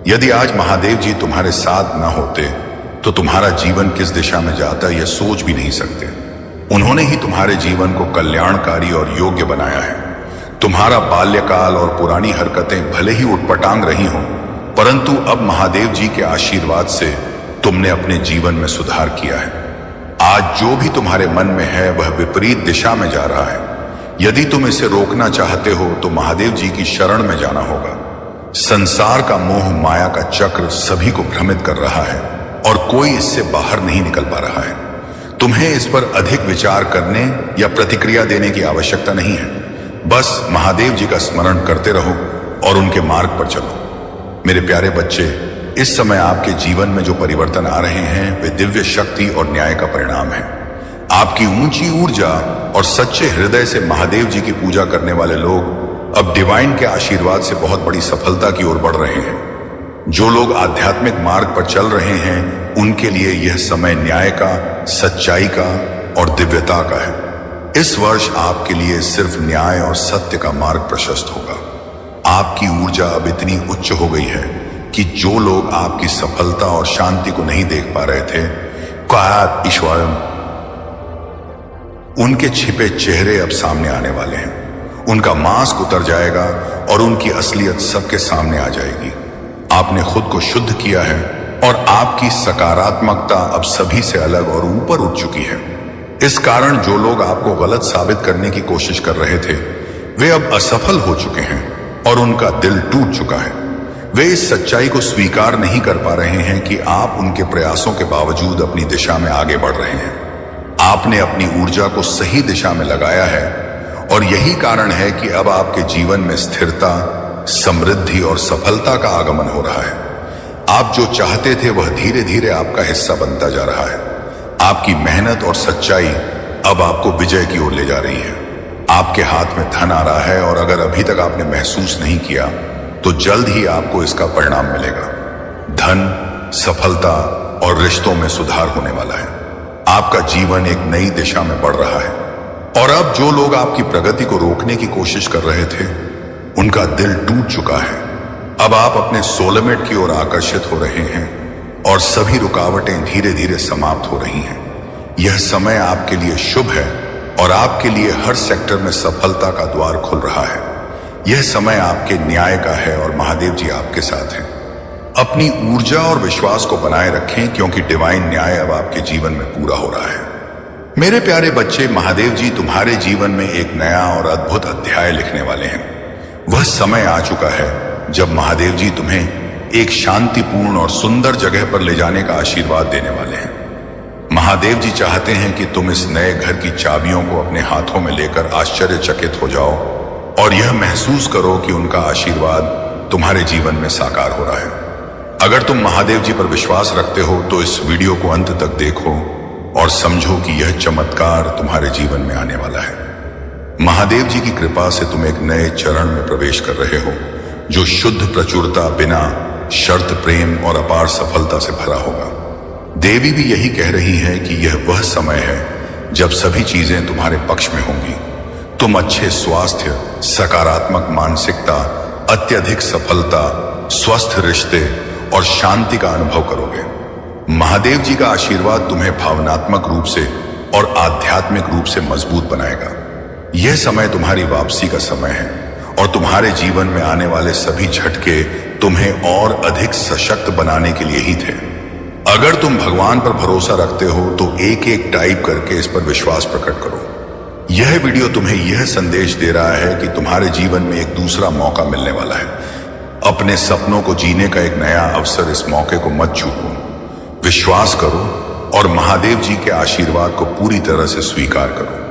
यदि आज महादेव जी तुम्हारे साथ न होते तो तुम्हारा जीवन किस दिशा में जाता यह सोच भी नहीं सकते। उन्होंने ही तुम्हारे जीवन को कल्याणकारी और योग्य बनाया है। तुम्हारा बाल्यकाल और पुरानी हरकतें भले ही उटपटांग रही हों, परंतु अब महादेव जी के आशीर्वाद से तुमने अपने जीवन में सुधार किया है। आज जो भी तुम्हारे मन में है वह विपरीत दिशा में जा रहा है। यदि तुम इसे रोकना चाहते हो तो महादेव जी की शरण में जाना होगा। संसार का मोह माया का चक्र सभी को भ्रमित कर रहा है और कोई इससे बाहर नहीं निकल पा रहा है। तुम्हें इस पर अधिक विचार करने या प्रतिक्रिया देने की आवश्यकता नहीं है। बस महादेव जी का स्मरण करते रहो और उनके मार्ग पर चलो। मेरे प्यारे बच्चे, इस समय आपके जीवन में जो परिवर्तन आ रहे हैं वे दिव्य शक्ति और न्याय का परिणाम है। आपकी ऊंची ऊर्जा और सच्चे हृदय से महादेव जी की पूजा करने वाले लोग अब डिवाइन के आशीर्वाद से बहुत बड़ी सफलता की ओर बढ़ रहे हैं। जो लोग आध्यात्मिक मार्ग पर चल रहे हैं उनके लिए यह समय न्याय का, सच्चाई का और दिव्यता का है। इस वर्ष आपके लिए सिर्फ न्याय और सत्य का मार्ग प्रशस्त होगा। आपकी ऊर्जा अब इतनी उच्च हो गई है कि जो लोग आपकी सफलता और शांति को नहीं देख पा रहे थे, कायत ईश्वर, उनके छिपे चेहरे अब सामने आने वाले हैं। उनका मास्क उतर जाएगा और उनकी असलियत सबके सामने आ जाएगी। आपने खुद को शुद्ध किया है और आपकी सकारात्मकता अब सभी से अलग और ऊपर उठ चुकी है। इस कारण जो लोग आपको गलत साबित करने की कोशिश कर रहे थे वे अब असफल हो चुके हैं और उनका दिल टूट चुका है। वे इस सच्चाई को स्वीकार नहीं कर पा रहे हैं कि आप उनके प्रयासों के बावजूद अपनी दिशा में आगे बढ़ रहे हैं। आपने अपनी ऊर्जा को सही दिशा में लगाया है और यही कारण है कि अब आपके जीवन में स्थिरता, समृद्धि और सफलता का आगमन हो रहा है। आप जो चाहते थे वह धीरे धीरे आपका हिस्सा बनता जा रहा है। आपकी मेहनत और सच्चाई अब आपको विजय की ओर ले जा रही है। आपके हाथ में धन आ रहा है और अगर अभी तक आपने महसूस नहीं किया तो जल्द ही आपको इसका परिणाम मिलेगा। धन, सफलता और रिश्तों में सुधार होने वाला है। आपका जीवन एक नई दिशा में बढ़ रहा है और अब जो लोग आपकी प्रगति को रोकने की कोशिश कर रहे थे उनका दिल टूट चुका है। अब आप अपने सोलमेट की ओर आकर्षित हो रहे हैं और सभी रुकावटें धीरे धीरे समाप्त हो रही हैं। यह समय आपके लिए शुभ है और आपके लिए हर सेक्टर में सफलता का द्वार खुल रहा है। यह समय आपके न्याय का है और महादेव जी आपके साथ हैं। अपनी ऊर्जा और विश्वास को बनाए रखें क्योंकि डिवाइन न्याय अब आपके जीवन में पूरा हो रहा है। मेरे प्यारे बच्चे, महादेव जी तुम्हारे जीवन में एक नया और अद्भुत अध्याय लिखने वाले हैं। वह समय आ चुका है जब महादेव जी तुम्हें एक शांतिपूर्ण और सुंदर जगह पर ले जाने का आशीर्वाद देने वाले हैं। महादेव जी चाहते हैं कि तुम इस नए घर की चाबियों को अपने हाथों में लेकर आश्चर्यचकित हो जाओ और यह महसूस करो कि उनका आशीर्वाद तुम्हारे जीवन में साकार हो रहा है। अगर तुम महादेव जी पर विश्वास रखते हो तो इस वीडियो को अंत तक देखो और समझो कि यह चमत्कार तुम्हारे जीवन में आने वाला है। महादेव जी की कृपा से तुम एक नए चरण में प्रवेश कर रहे हो जो शुद्ध प्रचुरता, बिना शर्त प्रेम और अपार सफलता से भरा होगा। देवी भी यही कह रही है कि यह वह समय है जब सभी चीजें तुम्हारे पक्ष में होंगी। तुम अच्छे स्वास्थ्य, सकारात्मक मानसिकता, अत्यधिक सफलता, स्वस्थ रिश्ते और शांति का अनुभव करोगे। महादेव जी का आशीर्वाद तुम्हें भावनात्मक रूप से और आध्यात्मिक रूप से मजबूत बनाएगा। यह समय तुम्हारी वापसी का समय है और तुम्हारे जीवन में आने वाले सभी झटके तुम्हें और अधिक सशक्त बनाने के लिए ही थे। अगर तुम भगवान पर भरोसा रखते हो तो एक एक टाइप करके इस पर विश्वास प्रकट करो। यह वीडियो तुम्हें यह संदेश दे रहा है कि तुम्हारे जीवन में एक दूसरा मौका मिलने वाला है। अपने सपनों को जीने का एक नया अवसर, इस मौके को मत चूको। विश्वास करो और महादेव जी के आशीर्वाद को पूरी तरह से स्वीकार करो।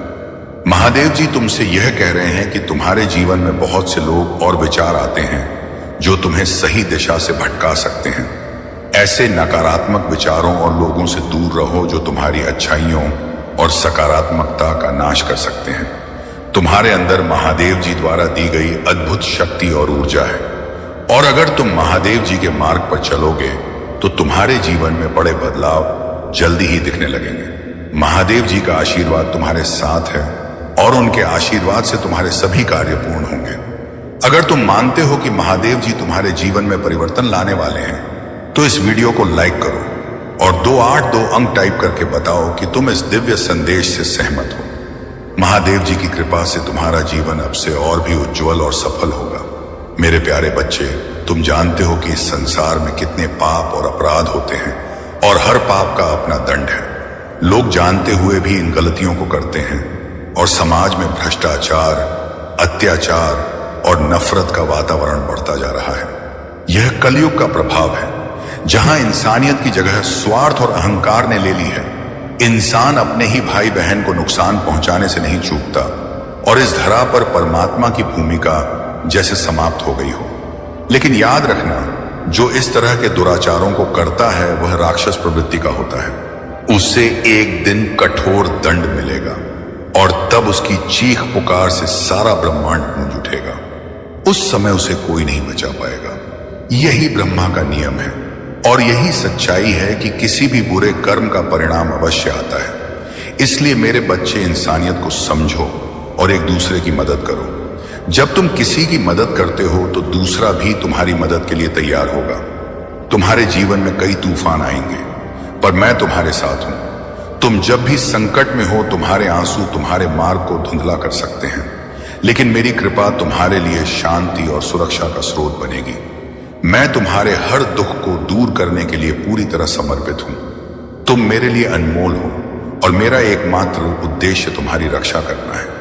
महादेव जी तुमसे यह कह रहे हैं कि तुम्हारे जीवन में बहुत से लोग और विचार आते हैं जो तुम्हें सही दिशा से भटका सकते हैं। ऐसे नकारात्मक विचारों और लोगों से दूर रहो जो तुम्हारी अच्छाइयों और सकारात्मकता का नाश कर सकते हैं। तुम्हारे अंदर महादेव जी द्वारा दी गई अद्भुत शक्ति और ऊर्जा है और अगर तुम महादेव जी के मार्ग पर चलोगे तो तुम्हारे जीवन में बड़े बदलाव जल्दी ही दिखने लगेंगे। महादेव जी का आशीर्वाद तुम्हारे साथ है और उनके आशीर्वाद से तुम्हारे सभी कार्य पूर्ण होंगे। अगर तुम मानते हो कि महादेव जी तुम्हारे जीवन में परिवर्तन लाने वाले हैं तो इस वीडियो को लाइक करो और 282 अंक टाइप करके बताओ कि तुम इस दिव्य संदेश से सहमत हो। महादेव जी की कृपा से तुम्हारा जीवन अब से और भी उज्जवल और सफल होगा। मेरे प्यारे बच्चे, तुम जानते हो कि इस संसार में कितने पाप और अपराध होते हैं और हर पाप का अपना दंड है। लोग जानते हुए भी इन गलतियों को करते हैं और समाज में भ्रष्टाचार, अत्याचार और नफरत का वातावरण बढ़ता जा रहा है। यह कलयुग का प्रभाव है जहां इंसानियत की जगह स्वार्थ और अहंकार ने ले ली है। इंसान अपने ही भाई बहन को नुकसान पहुंचाने से नहीं चूकता और इस धरा पर परमात्मा की भूमिका जैसे समाप्त हो गई हो। लेकिन याद रखना, जो इस तरह के दुराचारों को करता है वह राक्षस प्रवृत्ति का होता है। उसे एक दिन कठोर दंड मिलेगा और तब उसकी चीख पुकार से सारा ब्रह्मांड गूंज उठेगा। उस समय उसे कोई नहीं बचा पाएगा। यही ब्रह्मा का नियम है और यही सच्चाई है कि किसी भी बुरे कर्म का परिणाम अवश्य आता है। इसलिए मेरे बच्चे, इंसानियत को समझो और एक दूसरे की मदद करो। जब तुम किसी की मदद करते हो तो दूसरा भी तुम्हारी मदद के लिए तैयार होगा। तुम्हारे जीवन में कई तूफान आएंगे, पर मैं तुम्हारे साथ हूं। तुम जब भी संकट में हो, तुम्हारे आंसू तुम्हारे मार्ग को धुंधला कर सकते हैं, लेकिन मेरी कृपा तुम्हारे लिए शांति और सुरक्षा का स्रोत बनेगी। मैं तुम्हारे हर दुख को दूर करने के लिए पूरी तरह समर्पित हूं। तुम मेरे लिए अनमोल हो और मेरा एकमात्र उद्देश्य तुम्हारी रक्षा करना है।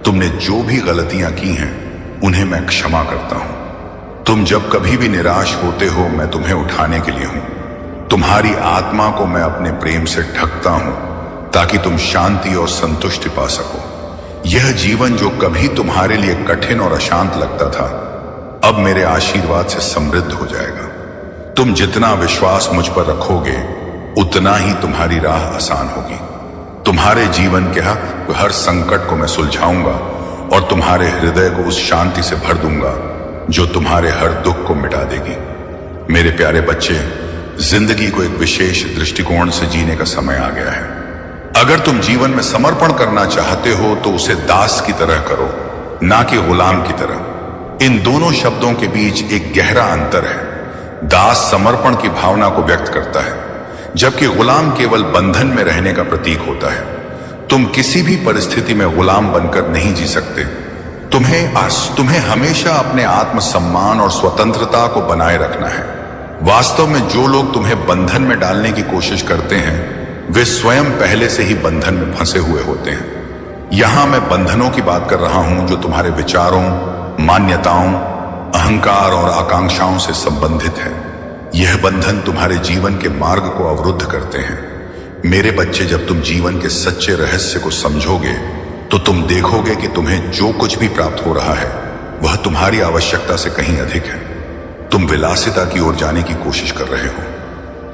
तुमने जो भी गलतियां की हैं उन्हें मैं क्षमा करता हूं। तुम जब कभी भी निराश होते हो, मैं तुम्हें उठाने के लिए हूं। तुम्हारी आत्मा को मैं अपने प्रेम से ढकता हूं ताकि तुम शांति और संतुष्टि पा सको। यह जीवन जो कभी तुम्हारे लिए कठिन और अशांत लगता था, अब मेरे आशीर्वाद से समृद्ध हो जाएगा। तुम जितना विश्वास मुझ पर रखोगे, उतना ही तुम्हारी राह आसान होगी। तुम्हारे जीवन के हर संकट को मैं सुलझाऊंगा और तुम्हारे हृदय को उस शांति से भर दूंगा जो तुम्हारे हर दुख को मिटा देगी। मेरे प्यारे बच्चे, जिंदगी को एक विशेष दृष्टिकोण से जीने का समय आ गया है। अगर तुम जीवन में समर्पण करना चाहते हो तो उसे दास की तरह करो, ना कि गुलाम की तरह। इन दोनों शब्दों के बीच एक गहरा अंतर है। दास समर्पण की भावना को व्यक्त करता है, जबकि गुलाम केवल बंधन में रहने का प्रतीक होता है। तुम किसी भी परिस्थिति में गुलाम बनकर नहीं जी सकते। तुम्हें हमेशा अपने आत्मसम्मान और स्वतंत्रता को बनाए रखना है। वास्तव में जो लोग तुम्हें बंधन में डालने की कोशिश करते हैं, वे स्वयं पहले से ही बंधन में फंसे हुए होते हैं। यहां मैं बंधनों की बात कर रहा हूं जो तुम्हारे विचारों, मान्यताओं, अहंकार और आकांक्षाओं से संबंधित है। यह बंधन तुम्हारे जीवन के मार्ग को अवरुद्ध करते हैं। मेरे बच्चे, जब तुम जीवन के सच्चे रहस्य को समझोगे तो तुम देखोगे कि तुम्हें जो कुछ भी प्राप्त हो रहा है वह तुम्हारी आवश्यकता से कहीं अधिक है। तुम विलासिता की ओर जाने की कोशिश कर रहे हो,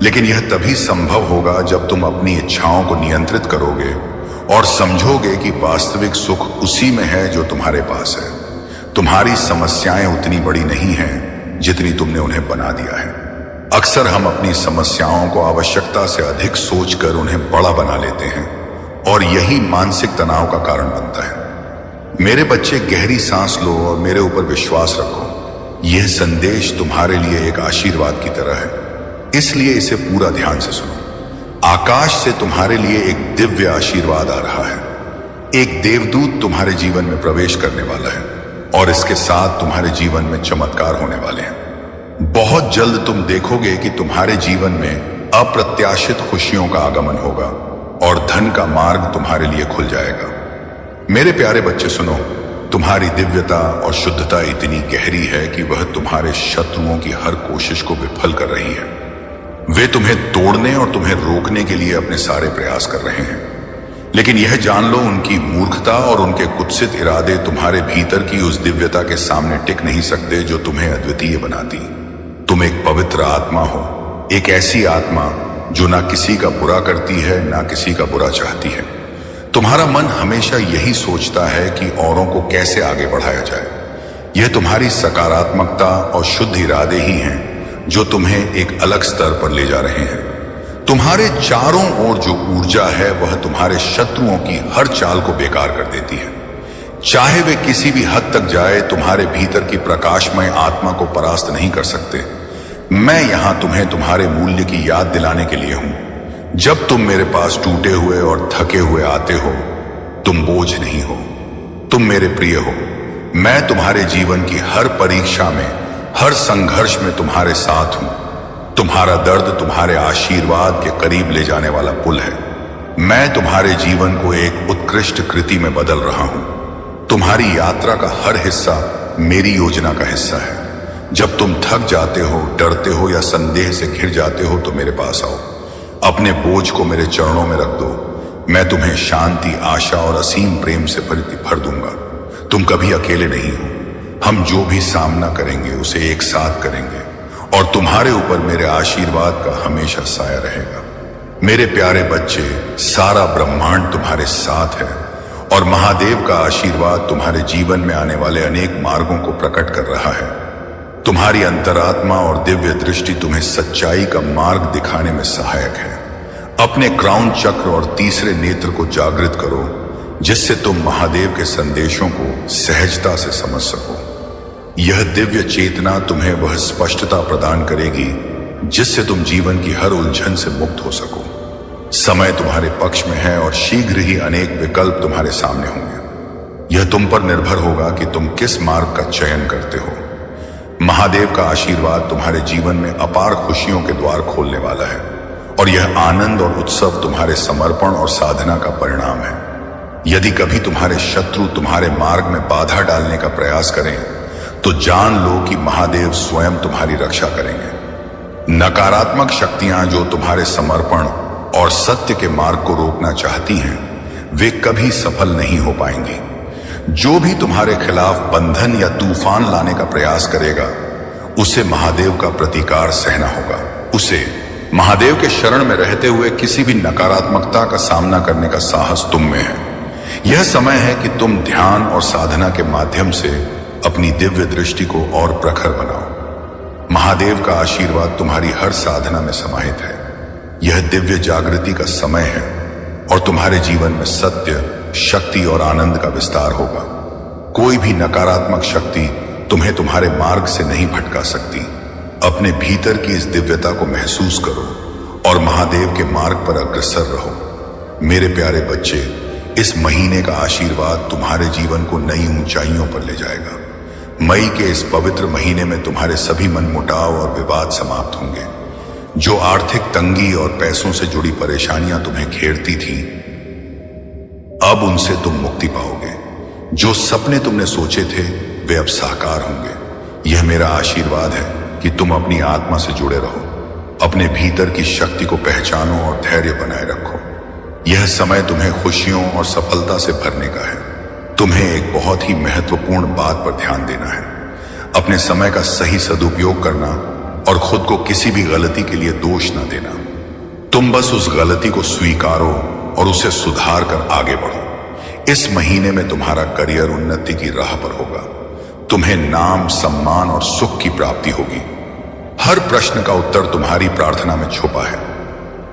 लेकिन यह तभी संभव होगा जब तुम अपनी इच्छाओं को नियंत्रित करोगे और समझोगे कि वास्तविक सुख उसी में है जो तुम्हारे पास है। तुम्हारी समस्याएं उतनी बड़ी नहीं हैं जितनी तुमने उन्हें बना दिया है। अक्सर हम अपनी समस्याओं को आवश्यकता से अधिक सोचकर उन्हें बड़ा बना लेते हैं और यही मानसिक तनाव का कारण बनता है। मेरे बच्चे, गहरी सांस लो और मेरे ऊपर विश्वास रखो। यह संदेश तुम्हारे लिए एक आशीर्वाद की तरह है, इसलिए इसे पूरा ध्यान से सुनो। आकाश से तुम्हारे लिए एक दिव्य आशीर्वाद आ रहा है। एक देवदूत तुम्हारे जीवन में प्रवेश करने वाला है और इसके साथ तुम्हारे जीवन में चमत्कार होने वाले हैं। बहुत जल्द तुम देखोगे कि तुम्हारे जीवन में अप्रत्याशित खुशियों का आगमन होगा और धन का मार्ग तुम्हारे लिए खुल जाएगा। मेरे प्यारे बच्चे, सुनो, तुम्हारी दिव्यता और शुद्धता इतनी गहरी है कि वह तुम्हारे शत्रुओं की हर कोशिश को विफल कर रही है। वे तुम्हें तोड़ने और तुम्हें रोकने के लिए अपने सारे प्रयास कर रहे हैं, लेकिन यह जान लो, उनकी मूर्खता और उनके कुत्सित इरादे तुम्हारे भीतर की उस दिव्यता के सामने टिक नहीं सकते जो तुम्हें अद्वितीय बनाती। तुम एक पवित्र आत्मा हो, एक ऐसी आत्मा जो ना किसी का बुरा करती है, ना किसी का बुरा चाहती है। तुम्हारा मन हमेशा यही सोचता है कि औरों को कैसे आगे बढ़ाया जाए। यह तुम्हारी सकारात्मकता और शुद्ध इरादे ही हैं जो तुम्हें एक अलग स्तर पर ले जा रहे हैं। तुम्हारे चारों ओर जो ऊर्जा है वह तुम्हारे शत्रुओं की हर चाल को बेकार कर देती है। चाहे वे किसी भी हद तक जाए, तुम्हारे भीतर की प्रकाशमय आत्मा को परास्त नहीं कर सकते। मैं यहां तुम्हें तुम्हारे मूल्य की याद दिलाने के लिए हूं। जब तुम मेरे पास टूटे हुए और थके हुए आते हो, तुम बोझ नहीं हो, तुम मेरे प्रिय हो। मैं तुम्हारे जीवन की हर परीक्षा में, हर संघर्ष में तुम्हारे साथ हूं। तुम्हारा दर्द तुम्हारे आशीर्वाद के करीब ले जाने वाला पुल है। मैं तुम्हारे जीवन को एक उत्कृष्ट कृति में बदल रहा हूं। तुम्हारी यात्रा का हर हिस्सा मेरी योजना का हिस्सा है। जब तुम थक जाते हो, डरते हो या संदेह से घिर जाते हो तो मेरे पास आओ। अपने बोझ को मेरे चरणों में रख दो। मैं तुम्हें शांति, आशा और असीम प्रेम से भर दूंगा। तुम कभी अकेले नहीं हो। हम जो भी सामना करेंगे उसे एक साथ करेंगे और तुम्हारे ऊपर मेरे आशीर्वाद का हमेशा साया रहेगा। मेरे प्यारे बच्चे, सारा ब्रह्मांड तुम्हारे साथ है और महादेव का आशीर्वाद तुम्हारे जीवन में आने वाले अनेक मार्गों को प्रकट कर रहा है। तुम्हारी अंतरात्मा और दिव्य दृष्टि तुम्हें सच्चाई का मार्ग दिखाने में सहायक है। अपने क्राउन चक्र और तीसरे नेत्र को जागृत करो, जिससे तुम महादेव के संदेशों को सहजता से समझ सको। यह दिव्य चेतना तुम्हें वह स्पष्टता प्रदान करेगी जिससे तुम जीवन की हर उलझन से मुक्त हो सको। समय तुम्हारे पक्ष में है और शीघ्र ही अनेक विकल्प तुम्हारे सामने होंगे। यह तुम पर निर्भर होगा कि तुम किस मार्ग का चयन करते हो। महादेव का आशीर्वाद तुम्हारे जीवन में अपार खुशियों के द्वार खोलने वाला है और यह आनंद और उत्सव तुम्हारे समर्पण और साधना का परिणाम है। यदि कभी तुम्हारे शत्रु तुम्हारे मार्ग में बाधा डालने का प्रयास करें तो जान लो कि महादेव स्वयं तुम्हारी रक्षा करेंगे। नकारात्मक शक्तियां जो तुम्हारे समर्पण और सत्य के मार्ग को रोकना चाहती हैं, वे कभी सफल नहीं हो पाएंगी। जो भी तुम्हारे खिलाफ बंधन या तूफान लाने का प्रयास करेगा, उसे महादेव का प्रतिकार सहना होगा। उसे महादेव के शरण में रहते हुए किसी भी नकारात्मकता का सामना करने का साहस तुम में है। यह समय है कि तुम ध्यान और साधना के माध्यम से अपनी दिव्य दृष्टि को और प्रखर बनाओ। महादेव का आशीर्वाद तुम्हारी हर साधना में समाहित है। यह दिव्य जागृति का समय है और तुम्हारे जीवन में सत्य, शक्ति और आनंद का विस्तार होगा। कोई भी नकारात्मक शक्ति तुम्हें तुम्हारे मार्ग से नहीं भटका सकती। अपने भीतर की इस दिव्यता को महसूस करो और महादेव के मार्ग पर अग्रसर रहो। मेरे प्यारे बच्चे, इस महीने का आशीर्वाद तुम्हारे जीवन को नई ऊंचाइयों पर ले जाएगा। मई के इस पवित्र महीने में तुम्हारे सभी मनमुटाव और विवाद समाप्त होंगे। जो आर्थिक तंगी और पैसों से जुड़ी परेशानियां तुम्हें घेरती थी, अब उनसे तुम मुक्ति पाओगे। जो सपने तुमने सोचे थे, वे अब साकार होंगे। यह मेरा आशीर्वाद है कि तुम अपनी आत्मा से जुड़े रहो, अपने भीतर की शक्ति को पहचानो और धैर्य बनाए रखो। यह समय तुम्हें खुशियों और सफलता से भरने का है। तुम्हें एक बहुत ही महत्वपूर्ण बात पर ध्यान देना है। अपने समय का सही सदुपयोग करना और खुद को किसी भी गलती के लिए दोष न देना। तुम बस उस गलती को स्वीकारो और उसे सुधार कर आगे बढ़ो। इस महीने में तुम्हारा करियर उन्नति की राह पर होगा। तुम्हें नाम, सम्मान और सुख की प्राप्ति होगी। हर प्रश्न का उत्तर तुम्हारी प्रार्थना में छुपा है।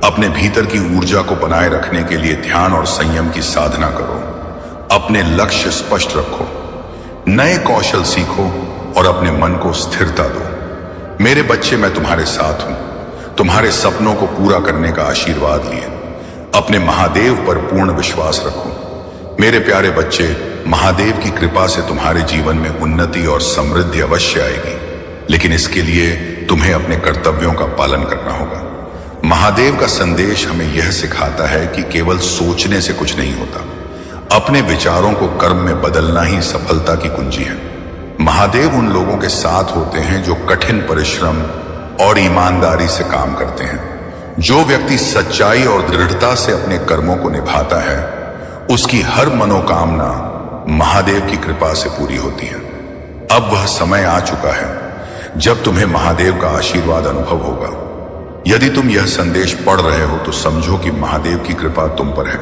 अपने भीतर की ऊर्जा को बनाए रखने के लिए ध्यान और संयम की साधना करो। अपने लक्ष्य स्पष्ट रखो, नए कौशल सीखो और अपने मन को स्थिरता दो। मेरे बच्चे, मैं तुम्हारे साथ हूं। तुम्हारे सपनों को पूरा करने का आशीर्वाद लिए अपने महादेव पर पूर्ण विश्वास रखो। मेरे प्यारे बच्चे, महादेव की कृपा से तुम्हारे जीवन में उन्नति और समृद्धि अवश्य आएगी, लेकिन इसके लिए तुम्हें अपने कर्तव्यों का पालन करना होगा। महादेव का संदेश हमें यह सिखाता है कि केवल सोचने से कुछ नहीं होता। अपने विचारों को कर्म में बदलना ही सफलता की कुंजी है। महादेव उन लोगों के साथ होते हैं जो कठिन परिश्रम और ईमानदारी से काम करते हैं। जो व्यक्ति सच्चाई और दृढ़ता से अपने कर्मों को निभाता है, उसकी हर मनोकामना महादेव की कृपा से पूरी होती है। अब वह समय आ चुका है जब तुम्हें महादेव का आशीर्वाद अनुभव होगा। यदि तुम यह संदेश पढ़ रहे हो तो समझो कि महादेव की कृपा तुम पर है।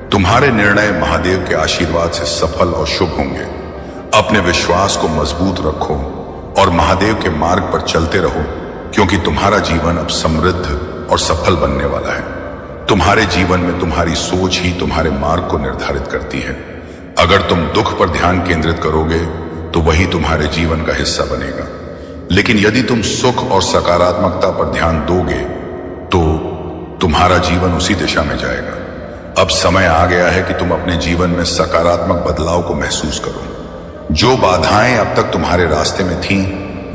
तुम्हारे निर्णय महादेव के आशीर्वाद से सफल और शुभ होंगे। अपने विश्वास को मजबूत रखो और महादेव के मार्ग पर चलते रहो, क्योंकि तुम्हारा जीवन अब समृद्ध और सफल बनने वाला है। तुम्हारे जीवन में तुम्हारी सोच ही तुम्हारे मार्ग को निर्धारित करती है। अगर तुम दुख पर ध्यान केंद्रित करोगे तो वही तुम्हारे जीवन का हिस्सा बनेगा, लेकिन यदि तुम सुख और सकारात्मकता पर ध्यान दोगे तो तुम्हारा जीवन उसी दिशा में जाएगा। अब समय आ गया है कि तुम अपने जीवन में सकारात्मक बदलाव को महसूस करो। जो बाधाएं अब तक तुम्हारे रास्ते में थीं,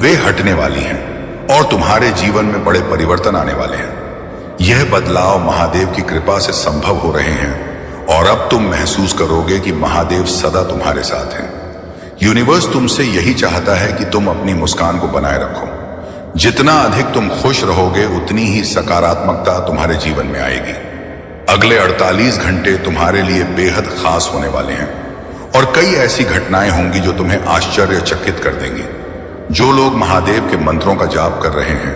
वे हटने वाली हैं और तुम्हारे जीवन में बड़े परिवर्तन आने वाले हैं। यह बदलाव महादेव की कृपा से संभव हो रहे हैं और अब तुम महसूस करोगे कि महादेव सदा तुम्हारे साथ हैं। यूनिवर्स तुमसे यही चाहता है कि तुम अपनी मुस्कान को बनाए रखो। जितना अधिक तुम खुश रहोगे, उतनी ही सकारात्मकता तुम्हारे जीवन में आएगी। अगले 48 घंटे तुम्हारे लिए बेहद खास होने वाले हैं और कई ऐसी घटनाएं होंगी जो तुम्हें आश्चर्यचकित कर देंगी। जो लोग महादेव के मंत्रों का जाप कर रहे हैं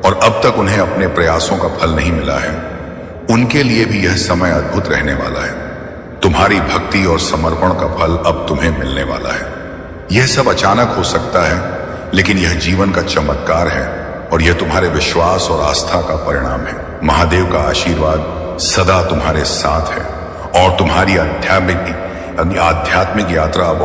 और अब तक उन्हें अपने प्रयासों का फल नहीं मिला है, उनके लिए भी यह समय अद्भुत रहने वाला है। तुम्हारी भक्ति और समर्पण का फल अब तुम्हें मिलने वाला है। यह सब अचानक हो सकता है, लेकिन यह जीवन का चमत्कार है और यह तुम्हारे विश्वास और आस्था का परिणाम है। महादेव का आशीर्वाद सदा तुम्हारे साथ है और तुम्हारी आध्यात्मिक यात्रा अब